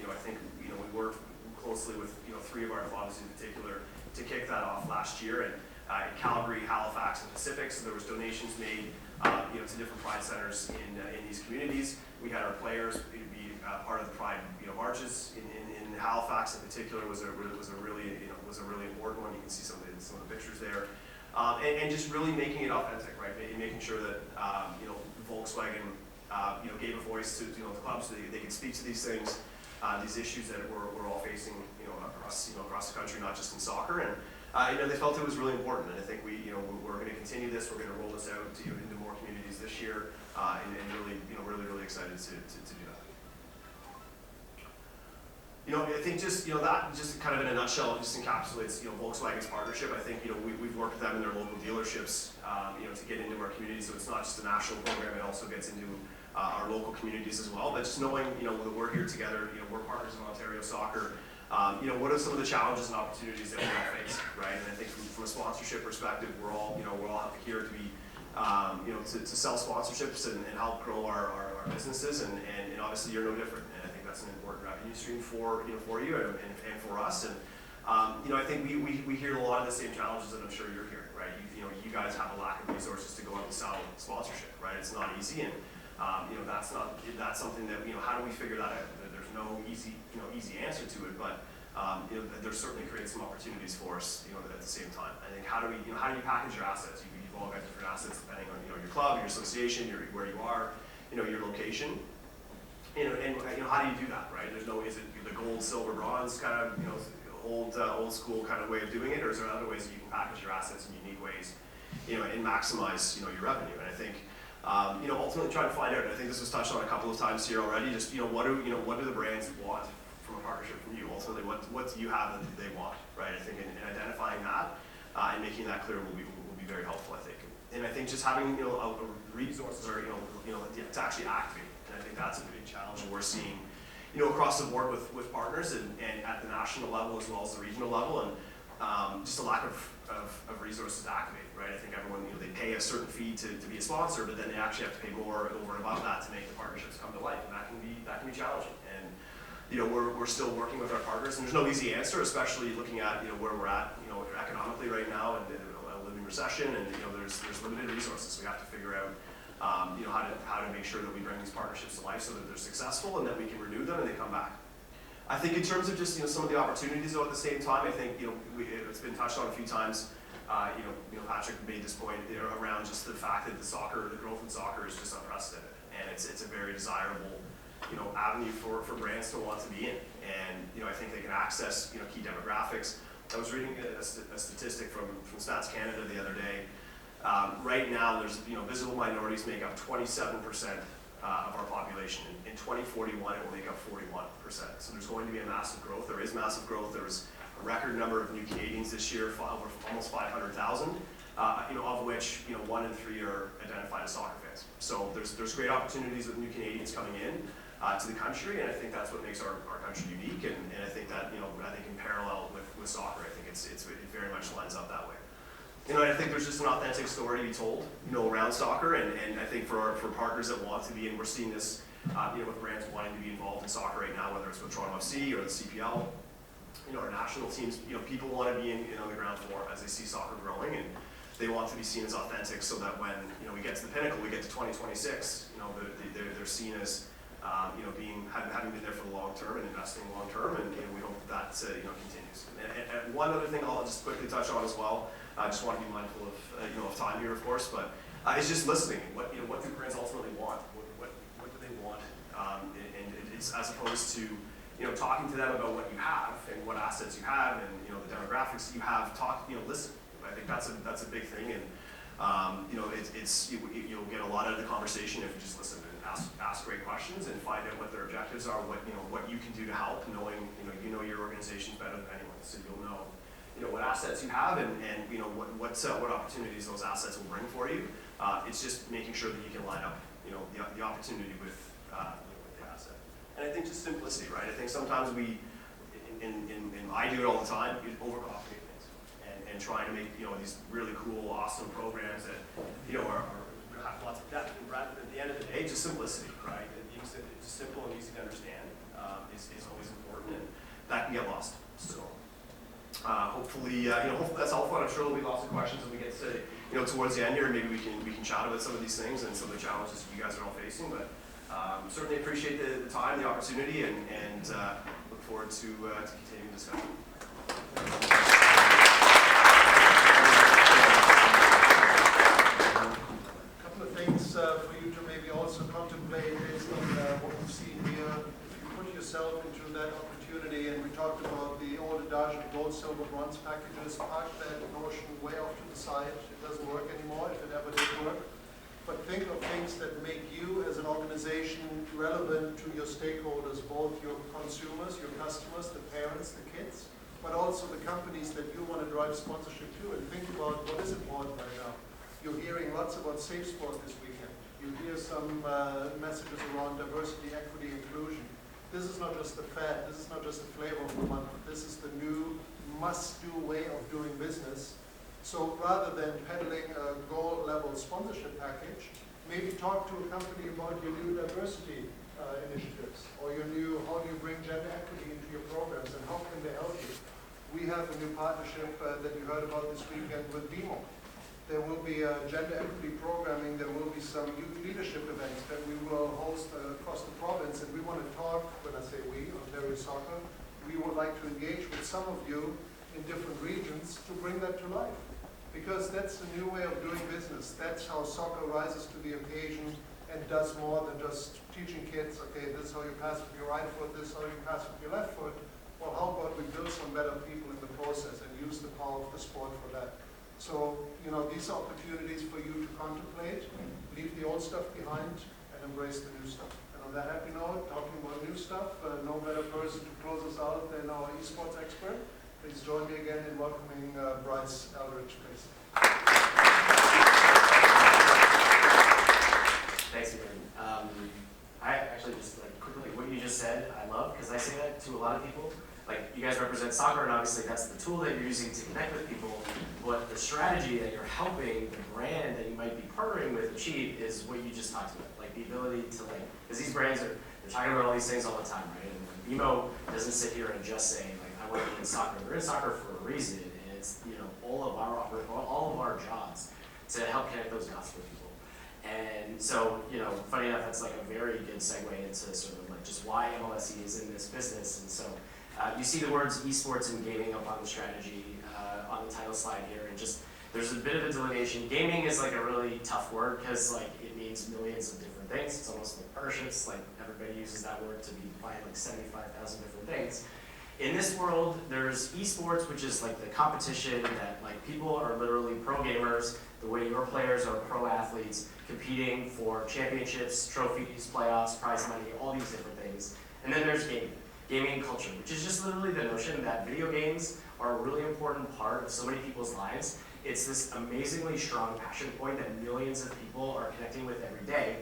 I think we worked closely with 3 of our clubs in particular to kick that off last year, and in Calgary, Halifax, and Pacific. So there was donations made to different pride centers in these communities. We had our players be part of the pride marches in Halifax in particular was a really important one. You can see some of the pictures there, and just really making it authentic, right? Making sure that Volkswagen gave a voice to the clubs so they could speak to these things, these issues that we're all facing across the country, not just in soccer. And they felt it was really important. And I think we're going to continue this. We're going to roll this out into more communities this year, and really excited to do that. I think that just kind of in a nutshell just encapsulates Volkswagen's partnership. I think we've worked with them in their local dealerships to get into our community, so it's not just a national program, it also gets into our local communities as well. But just knowing that we're here together, we're partners in Ontario Soccer. What are some of the challenges and opportunities that we all face, right? And I think from a sponsorship perspective, we're all here to be to sell sponsorships and help grow our businesses, and obviously you're no different. And I think that's an important revenue stream for you and for us. And I think we hear a lot of the same challenges that I'm sure you're hearing, right? You guys have a lack of resources to go out and sell sponsorship, right? It's not easy, and that's something that how do we figure that out? There's no easy answer to it, but there's certainly created some opportunities for us at the same time. I think how do you package your assets? You've all got different assets depending on your club, your association, where you are, your location. And how do you do that, right? Is it the gold, silver, bronze kind of old school kind of way of doing it, or is there other ways that you can package your assets in unique ways, and maximize your revenue? And I think ultimately trying to find out. And I think this was touched on a couple of times here already. Just what do the brands want from a partnership from you? Ultimately, what do you have that they want, right? I think in identifying that and making that clear will be very helpful, I think. And I think just having resources or to actually activate. And I think that's a big challenge we're seeing across the board with partners and at the national level as well as the regional level, and just a lack of resources to activate, right? I think everyone, they pay a certain fee to be a sponsor, but then they actually have to pay more over and above that to make the partnerships come to life, and that can be challenging. And we're still working with our partners, and there's no easy answer, especially looking at where we're at economically right now, and a living recession, and there's limited resources. We have to figure out how to make sure that we bring these partnerships to life so that they're successful and that we can renew them and they come back. I think in terms of just some of the opportunities though at the same time, I think it's been touched on a few times. Patrick made this point around just the fact that the growth in soccer is just unprecedented, and it's a very desirable avenue for brands to want to be in. And I think they can access key demographics. I was reading a statistic from Stats Canada the other day. Right now, there's visible minorities make up 27% of our population. In 2041, it will make up 41%. So there's going to be a massive growth. There is massive growth. There was a record number of new Canadians this year, over almost 500,000, of which 1 in 3 are identified as soccer fans. So there's great opportunities with new Canadians coming in to the country, and I think that's what makes our country unique. And I think that I think in parallel with soccer, I think it very much lines up that way. I think there's just an authentic story to be told, around soccer, and I think for partners that want to be, and we're seeing this, with brands wanting to be involved in soccer right now, whether it's with Toronto FC or the CPL, our national teams, people want to be on the ground floor as they see soccer growing, and they want to be seen as authentic, so that when we get to the pinnacle, we get to 2026, they're seen as having been there for the long term and investing long term, and we hope that continues. And one other thing I'll just quickly touch on as well. I just want to be mindful of time here, of course, but it's just listening. What do brands ultimately want? What do they want? And it's as opposed to talking to them about what you have and what assets you have and the demographics that you have. Listen. I think that's a big thing, and you'll get a lot out of the conversation if you just listen and ask great questions and find out what their objectives are, what you can do to help, knowing your organization's better than anyone, so you'll know what assets you have and what opportunities those assets will bring for you. It's just making sure that you can line up the opportunity with the asset. And I think just simplicity, right? I think sometimes I do it all the time, you overcomplicate things and trying to make these really cool, awesome programs that have lots of depth. And rather than at the end of the day, just simplicity, right? It's just simple and easy to understand is always important, and that can get lost. So. Hopefully that's helpful. I'm sure there'll be lots of questions as we get to towards the end here, and maybe we can chat about some of these things and some of the challenges you guys are all facing. But certainly appreciate the time, the opportunity, and look forward to continuing discussion. A couple of things for you to maybe also contemplate based on what we've seen here. If you put yourself into that opportunity, and we talked about the old adage of gold, silver, bronze packages, park that notion way off to the side. It doesn't work anymore, if it ever did work. But think of things that make you as an organization relevant to your stakeholders, both your consumers, your customers, the parents, the kids, but also the companies that you want to drive sponsorship to. And think about what is important right now. You're hearing lots about safe sport this weekend. You hear some messages around diversity, equity, inclusion. This is not just a fad. This is not just a flavor of the month. This is the new must-do way of doing business. So rather than peddling a goal-level sponsorship package, maybe talk to a company about your new diversity initiatives, or your new, how do you bring gender equity into your programs, and how can they help you? We have a new partnership that you heard about this weekend with BMO. There will be gender equity programming. There will be some youth leadership events that we will host across the province, and we want to talk, when I say we, Ontario Soccer, we would like to engage with some of you in different regions to bring that to life. Because that's a new way of doing business. That's how soccer rises to the occasion and does more than just teaching kids, okay, this is how you pass with your right foot, this is how you pass with your left foot. Well, how about we build some better people in the process and use the power of the sport for that? So, you know, these are opportunities for you to contemplate, leave the old stuff behind, and embrace the new stuff. And on that happy note, talking about new stuff, no better person to close us out than our esports expert. Please join me again in welcoming Bryce Eldridge, please. Thanks, Aaron. I actually just quickly what you just said, I love, because I say that to a lot of people. Like, you guys represent soccer, and obviously that's the tool that you're using to connect with people. But the strategy that you're helping the brand that you might be partnering with achieve is what you just talked about. Like the ability to because these brands they're talking about all these things all the time, right? And BMO doesn't sit here and just say I want to be in soccer. They're in soccer for a reason, and it's all of our jobs to help connect those dots for people. And so funny enough, that's like a very good segue into sort of just why MLSE is in this business. And so you see the words esports and gaming up on the strategy on the title slide here, and just there's a bit of a delineation. Gaming is like a really tough word because it means millions of different things. It's almost like partnerships. Like everybody uses that word to be defined 75,000 different things. In this world, there's esports, which is like the competition that people are literally pro gamers, the way your players are pro athletes competing for championships, trophies, playoffs, prize money, all these different things. And then there's gaming culture, which is just literally the notion that video games are a really important part of so many people's lives. It's this amazingly strong passion point that millions of people are connecting with every day.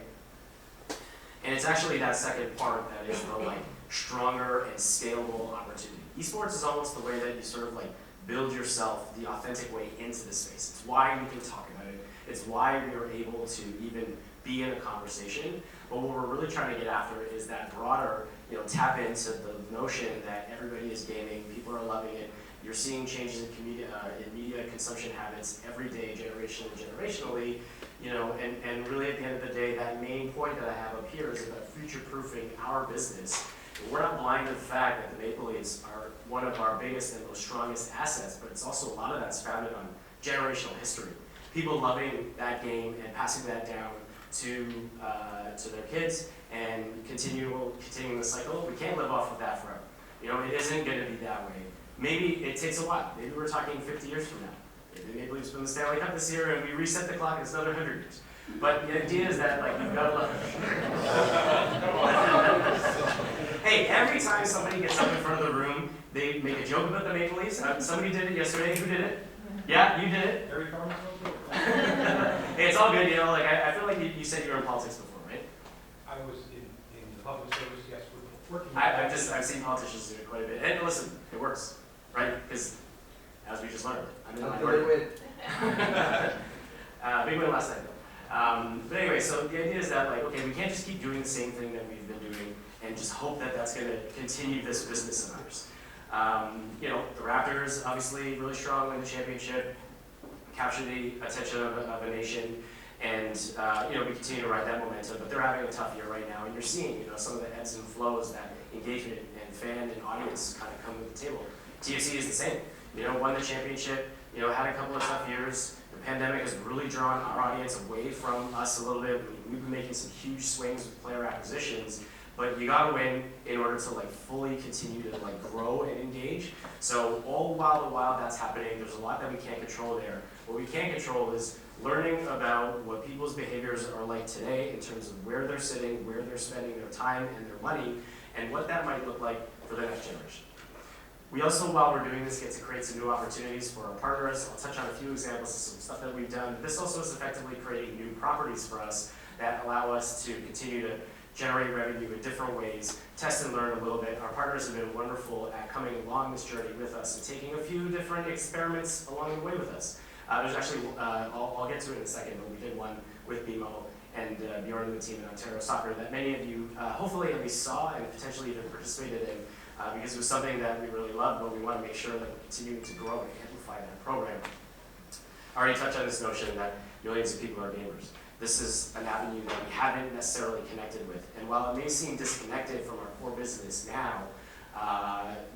And it's actually that second part that is the stronger and scalable opportunity. Esports is almost the way that you sort of build yourself the authentic way into the space. It's why we can talk about it. It's why we are able to even be in a conversation. But what we're really trying to get after is that broader, tap into the notion that everybody is gaming, people are loving it. You're seeing changes in media consumption habits every day, generationally, and really at the end of the day, that main point that I have up here is about future-proofing our business. And we're not blind to the fact that the Maple Leafs are one of our biggest and most strongest assets, but it's also a lot of that's founded on generational history. People loving that game and passing that down to their kids and continuing the cycle. We can't live off of that forever. It isn't going to be that way. Maybe it takes a while. Maybe we're talking 50 years from now. Maybe the Maple Leafs win the Stanley Cup this year and we reset the clock and it's another 100 years. But the idea is that you've got to love it. Hey, every time somebody gets up in front of the room, they make a joke about the Maple Leafs. Somebody did it yesterday. Who did it? Yeah, you did it. Harry Carmen. Hey, it's all good. I feel like you said you were in politics before, right? I was in the public service, yes, working. I've seen politicians do it quite a bit. And listen, it works, right? Because as we just learned, I'm in the minority. Big win last night, though. But anyway, so the idea is that okay, we can't just keep doing the same thing that we've been doing and just hope that that's going to continue this business of ours. The Raptors obviously really strong in the championship, capture the attention of a nation, and we continue to ride that momentum. But they're having a tough year right now, and you're seeing some of the ebbs and flows that engagement and fan and audience kind of come to the table. TFC is the same. Won the championship, had a couple of tough years. The pandemic has really drawn our audience away from us a little bit. We've been making some huge swings with player acquisitions, but you gotta win in order to fully continue to grow and engage. So all while that's happening, there's a lot that we can't control there. What we can control is learning about what people's behaviors are like today in terms of where they're sitting, where they're spending their time and their money, and what that might look like for the next generation. We also, while we're doing this, get to create some new opportunities for our partners. I'll touch on a few examples of some stuff that we've done. This also is effectively creating new properties for us that allow us to continue to generate revenue in different ways, test and learn a little bit. Our partners have been wonderful at coming along this journey with us and taking a few different experiments along the way with us. There's actually, I'll get to it in a second, but we did one with BMO and Bjorn and the team in Ontario Soccer that many of you hopefully at least saw and potentially even participated in. Because it was something that we really loved, but we want to make sure that we're continuing to grow and amplify that program. I already touched on this notion that millions of people are gamers. This is an avenue that we haven't necessarily connected with. And while it may seem disconnected from our core business now,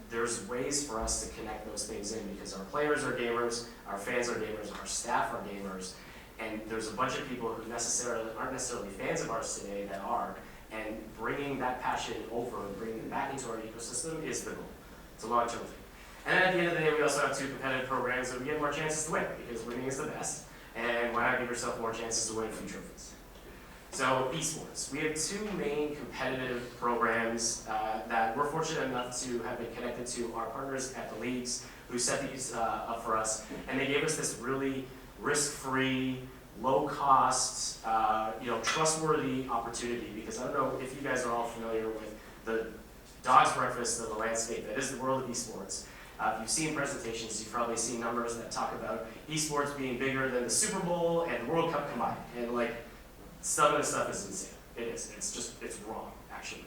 there's ways for us to connect those things in because our players are gamers, our fans are gamers, our staff are gamers, and there's a bunch of people who aren't necessarily fans of ours today that are. And bringing that passion over and bringing it back into our ecosystem is the goal. It's a long-term thing. And then at the end of the day, we also have two competitive programs that we get more chances to win because winning is the best. And why not give yourself more chances to win a few trophies? So esports. We have two main competitive programs that we're fortunate enough to have been connected to our partners at the leagues who set these up for us. And they gave us this really risk-free, low-cost, trustworthy opportunity, because I don't know if you guys are all familiar with the dog's breakfast of the landscape that is the world of esports. If you've seen presentations, you've probably seen numbers that talk about esports being bigger than the Super Bowl and the World Cup combined. And some of this stuff is insane. It is. It's wrong, actually.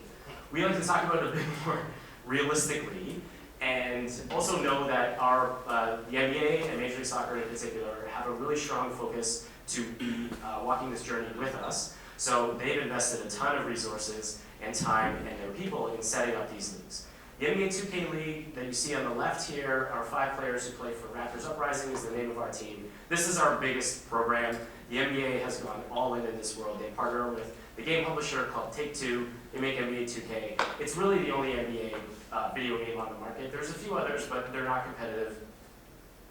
We like to talk about it a bit more realistically, and also know that the NBA and Major League Soccer in particular have a really strong focus to be walking this journey with us. So they've invested a ton of resources and time and their people in setting up these leagues. The NBA 2K League that you see on the left here are 5 players who play for Raptors Uprising is the name of our team. This is our biggest program. The NBA has gone all in this world. They partner with the game publisher called Take-Two. They make NBA 2K. It's really the only NBA video game on the market. There's a few others, but they're not competitive.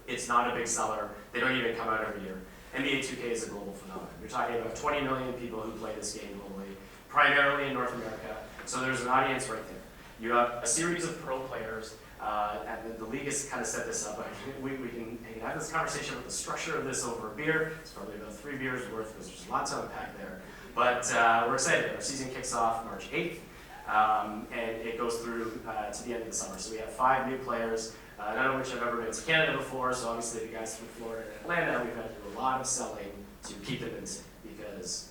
It's not a big seller. They don't even come out every year. NBA 2K is a global phenomenon. You're talking about 20 million people who play this game globally, primarily in North America. So there's an audience right there. You have a series of pro players, and the league has kind of set this up. We can have this conversation about the structure of this over a beer. It's probably about 3 beers worth because there's lots to unpack there. But we're excited. Our season kicks off March 8th, and it goes through to the end of the summer. So we have 5 new players, none of which have ever been to Canada before. So obviously the guys from Florida and Atlanta, we've had to do a lot of selling to keep them in sync because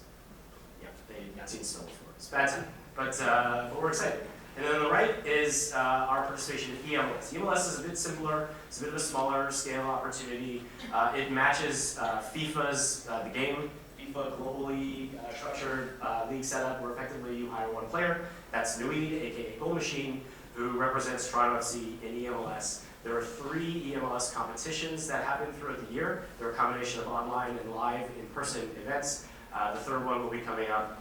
they got seen snow before. It's a bad time, but we're excited. And then on the right is our participation in EMLS. EMLS is a bit simpler. It's a bit of a smaller scale opportunity. It matches FIFA's, the game, FIFA globally structured league setup where effectively you hire 1 player. That's Nui, aka Goal Machine, who represents Toronto FC in EMLS. There are 3 EMLS competitions that happen throughout the year. They're a combination of online and live in-person events. The 3rd one will be coming up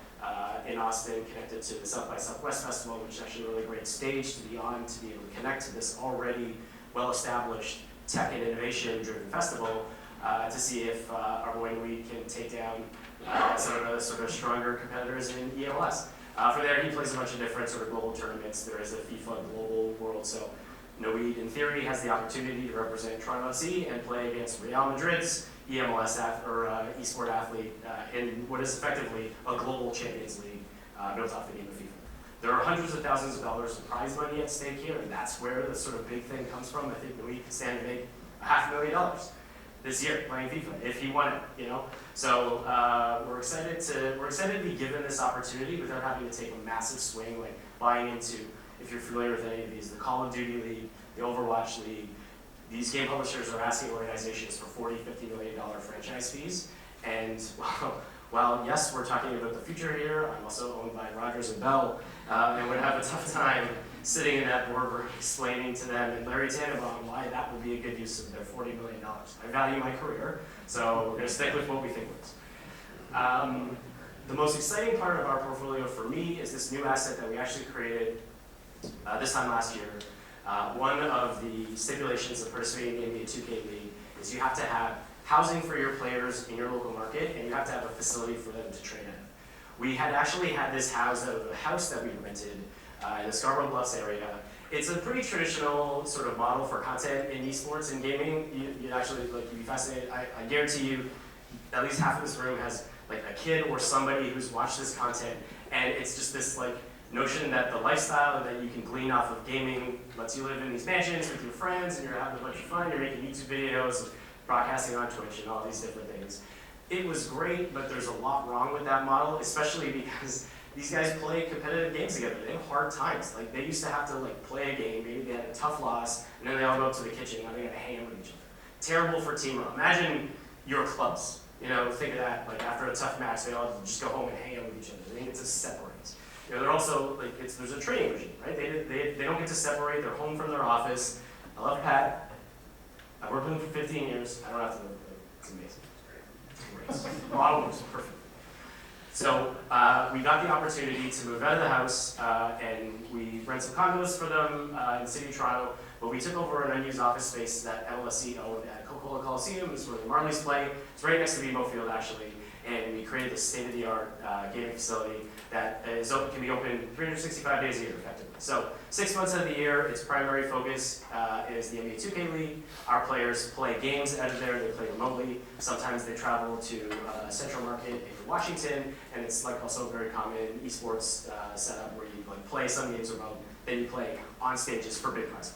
in Austin, connected to the South by Southwest Festival, which is actually a really great stage to be on, to be able to connect to this already well-established tech and innovation-driven festival to see if our boy Nui can take down some of the sort of stronger competitors in EMLS. For there, he plays a bunch of different sort of global tournaments. There is a FIFA Global World, so Nui, in theory, has the opportunity to represent Toronto FC and play against Real Madrid's EMLS esport athlete in what is effectively a global Champions League built off the game of FIFA. There are hundreds of thousands of dollars of prize money at stake here, and that's where the sort of big thing comes from. I think Nui can stand to make $500,000 this year playing FIFA if he won it, So we're excited to be given this opportunity without having to take a massive swing, like buying into, if you're familiar with any of these, the Call of Duty League, the Overwatch League. These game publishers are asking organizations for $40, $50 million franchise fees. And while yes, we're talking about the future here, I'm also owned by Rogers and Bell, and would have a tough time sitting in that boardroom explaining to them and Larry Tannenbaum why that would be a good use of their $40 million. I value my career, so we're going to stick with what we think works. The most exciting part of our portfolio for me is this new asset that we actually created this time last year. One of the stipulations of participating in the NBA 2K League is you have to have housing for your players in your local market, and you have to have a facility for them to train in. We had actually had this housed out of a house that we rented in the Scarborough Bluffs area. It's a pretty traditional sort of model for content in esports and gaming. You'd actually you'd be fascinated. I guarantee you, at least half of this room has like a kid or somebody who's watched this content, and it's just this like notion that the lifestyle that you can glean off of gaming lets you live in these mansions with your friends, and you're having a bunch of fun. You're making YouTube videos, broadcasting on Twitch, and all these different things. It was great, but there's a lot wrong with that model, especially because these guys play competitive games together. They have hard times. Like they used to have to like play a game, maybe they had a tough loss, and then they all go up to the kitchen and they gotta hang with each other. Terrible for teamwork. Imagine your clubs. You know, think of that. Like after a tough match, they all just go home and hang out with each other. They get to separate. You know, they're also like there's a training regime, right? They don't get to separate. They're home from their office. I love Pat. I've worked with him for 15 years. I don't have to work with him. It's amazing. It's great. The model works perfect. So we got the opportunity to move out of the house, and we rent some condos for them in the city of Toronto. But we took over an unused office space that MLSE owned at Coca-Cola Coliseum. It's where the Marlies play. It's right next to BMO Field, actually. And we created this state-of-the-art gaming facility that can be open 365 days a year, effectively. So 6 months out of the year, its primary focus is the NBA 2K League. Our players play games out of there. They play remotely. Sometimes they travel to Central Market in Washington, and it's like also a very common esports setup where you like play some games remote, then you play on stages for big prizes.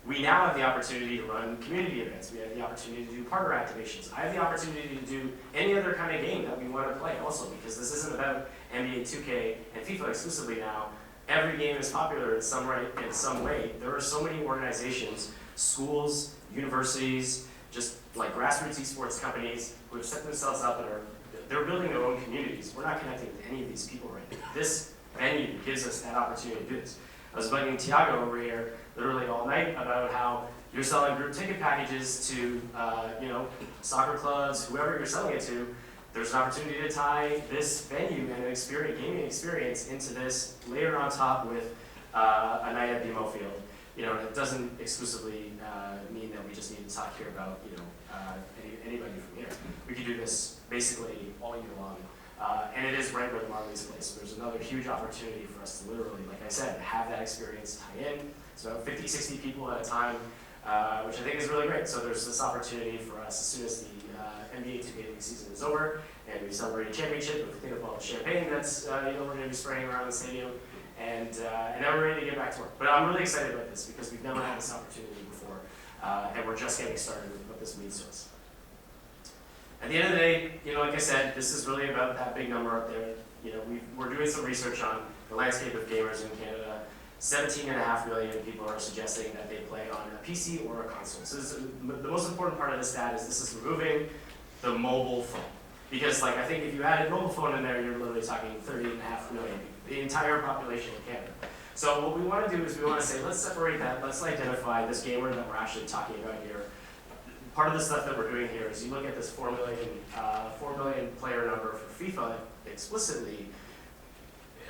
We now have the opportunity to run community events. We have the opportunity to do partner activations. I have the opportunity to do any other kind of game that we want to play also, because this isn't about NBA 2K and FIFA exclusively now. Every game is popular in some way. There are so many organizations, schools, universities, just like grassroots esports companies who have set themselves up and they're building their own communities. We're not connecting with any of these people right now. This venue gives us that opportunity to do this. I was bugging Tiago over here literally all night about how you're selling group ticket packages to, soccer clubs, whoever you're selling it to. There's an opportunity to tie this venue and an gaming experience into this, layer on top with a night at BMO Field. You know, it doesn't exclusively mean that we just need to talk here about, anybody from here. We could do this basically all year long. And it is right where the Marlies play. So there's another huge opportunity for us to literally, like I said, have that experience tie in. So 50, 60 people at a time, which I think is really great. So there's this opportunity for us as soon as the NBA 2K League season is over and we celebrate a championship with think of all the champagne that's we're going to be spraying around the stadium, and now we're ready to get back to work. But I'm really excited about this because we've never had this opportunity before, and we're just getting started with what this means to us. At the end of the day, like I said, this is really about that big number up there. We're doing some research on the landscape of gamers in Canada. 17.5 million people are suggesting that they play on a PC or a console. So the most important part of this stat is this is removing the mobile phone. Because I think if you added mobile phone in there, you're literally talking 30.5 million, the entire population of Canada. So what we want to do is we want to say, let's separate that, let's identify this gamer that we're actually talking about here. Part of the stuff that we're doing here is you look at this 4 million player number for FIFA explicitly.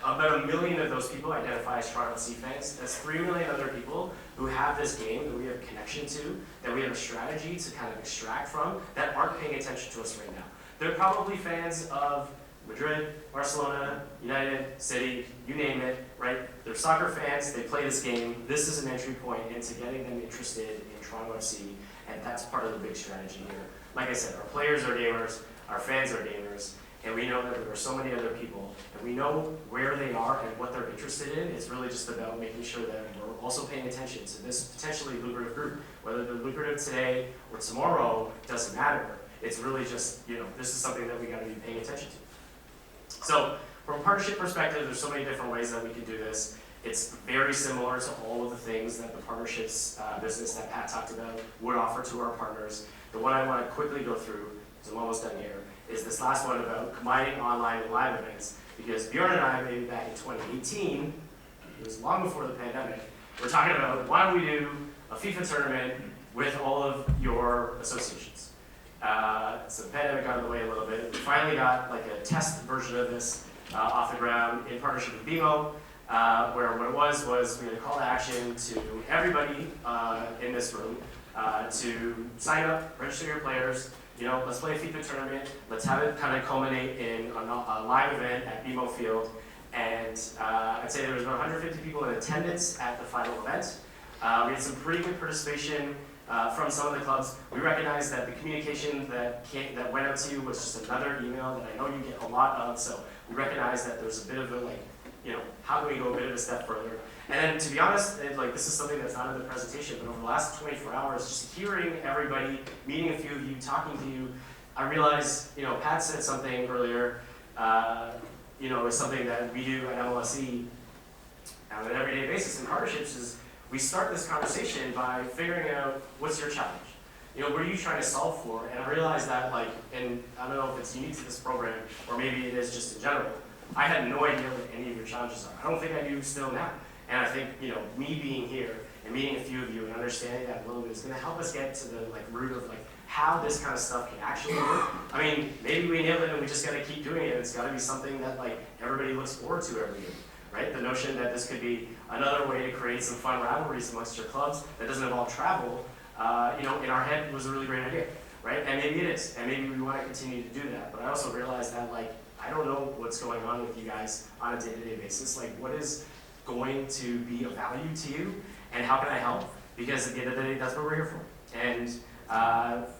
About 1 million of those people identify as Toronto FC fans. That's 3 million other people who have this game that we have connection to, that we have a strategy to kind of extract from, that aren't paying attention to us right now. They're probably fans of Madrid, Barcelona, United, City, you name it, right? They're soccer fans, they play this game. This is an entry point into getting them interested in Toronto FC, and that's part of the big strategy here. Like I said, our players are gamers, our fans are gamers, and we know that there are so many other people, and we know where they are and what they're interested in. It's really just about making sure that we're also paying attention to this potentially lucrative group. Whether they're lucrative today or tomorrow, doesn't matter. It's really just, this is something that we gotta be paying attention to. So, from a partnership perspective, there's so many different ways that we can do this. It's very similar to all of the things that the partnerships business that Pat talked about would offer to our partners. The one I want to quickly go through, because I'm almost done here, is this last one about combining online and live events. Because Bjorn and I, maybe back in 2018, it was long before the pandemic, we're talking about why don't we do a FIFA tournament with all of your associations. So the pandemic got in the way a little bit. We finally got like a test version of this off the ground in partnership with BMO, where what it was we had a call to action to everybody in this room to sign up, register your players. Let's play a FIFA tournament. Let's have it kind of culminate in a live event at BMO Field. And I'd say there was about 150 people in attendance at the final event. We had some pretty good participation from some of the clubs. We recognized that the communication that went out to you was just another email that I know you get a lot of. So we recognized that there's a bit of a how can we go a bit of a step further? And then to be honest, this is something that's not in the presentation, but over the last 24 hours, just hearing everybody, meeting a few of you, talking to you, I realized, Pat said something earlier, is something that we do at MLSE on an everyday basis in partnerships is we start this conversation by figuring out what's your challenge. What are you trying to solve for? And I realized that and I don't know if it's unique to this program or maybe it is just in general, I had no idea what any of your challenges are. I don't think I do still now. And I think, me being here and meeting a few of you and understanding that a little bit is gonna help us get to the root of how this kind of stuff can actually work. I mean, maybe we nailed it and we just gotta keep doing it. It's gotta be something that everybody looks forward to every year, right? The notion that this could be another way to create some fun rivalries amongst your clubs that doesn't involve travel, in our head was a really great idea, right? And maybe it is, and maybe we wanna continue to do that. But I also realized that I don't know what's going on with you guys on a day-to-day basis. What is going to be of value to you, and how can I help? Because at the end of the day, that's what we're here for. And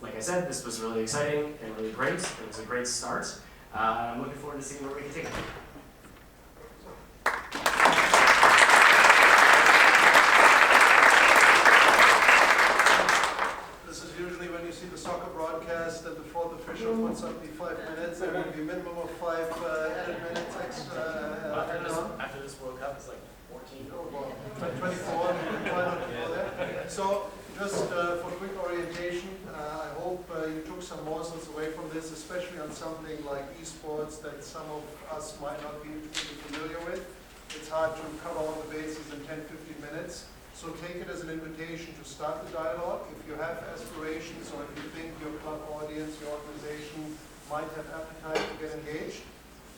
like I said, this was really exciting and really great. It was a great start. I'm looking forward to seeing where we can take it. This is usually when you see the soccer broadcast and the fourth official puts up the 5 minutes, there will be a minimum of 5 added minutes extra added on. After this World Cup, it's 14. Oh, well, 24, why not go there? So, just for quick orientation, I hope you took some morsels away from this, especially on something like esports that some of us might not be intimately familiar with. It's hard to cover all the bases in 10-15 minutes. So take it as an invitation to start the dialogue. If you have aspirations or if you think your club audience, your organization might have appetite to get engaged,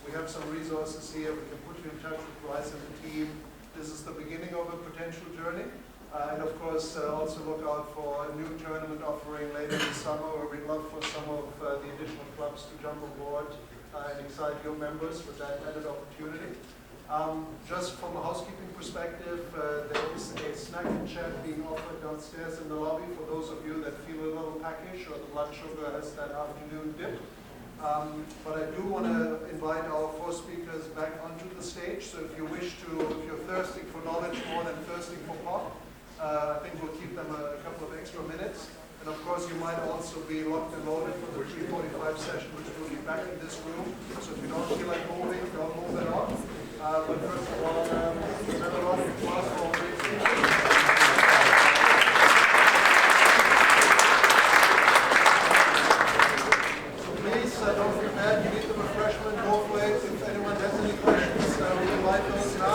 we have some resources here. We can put you in touch with Bryce and the team. This is the beginning of a potential journey. And of course, also look out for a new tournament offering later this summer, where we'd love for some of the additional clubs to jump on board and excite your members with that added opportunity. Just from a housekeeping perspective, there is a snack and chat being offered downstairs in the lobby for those of you that feel a little peckish or the blood sugar has that afternoon dip. But I do want to invite our 4 speakers back onto the stage. So if you're thirsting for knowledge more than thirsting for pop, I think we'll keep them a couple of extra minutes. And of course, you might also be locked and loaded for the 3:45 session, which will be back in this room. So if you don't feel like moving, don't move at all. But first of all, have a round of applause for all these speakers. So please, don't feel bad. You need the refreshment. Go for it. If anyone has any questions, we invite those now.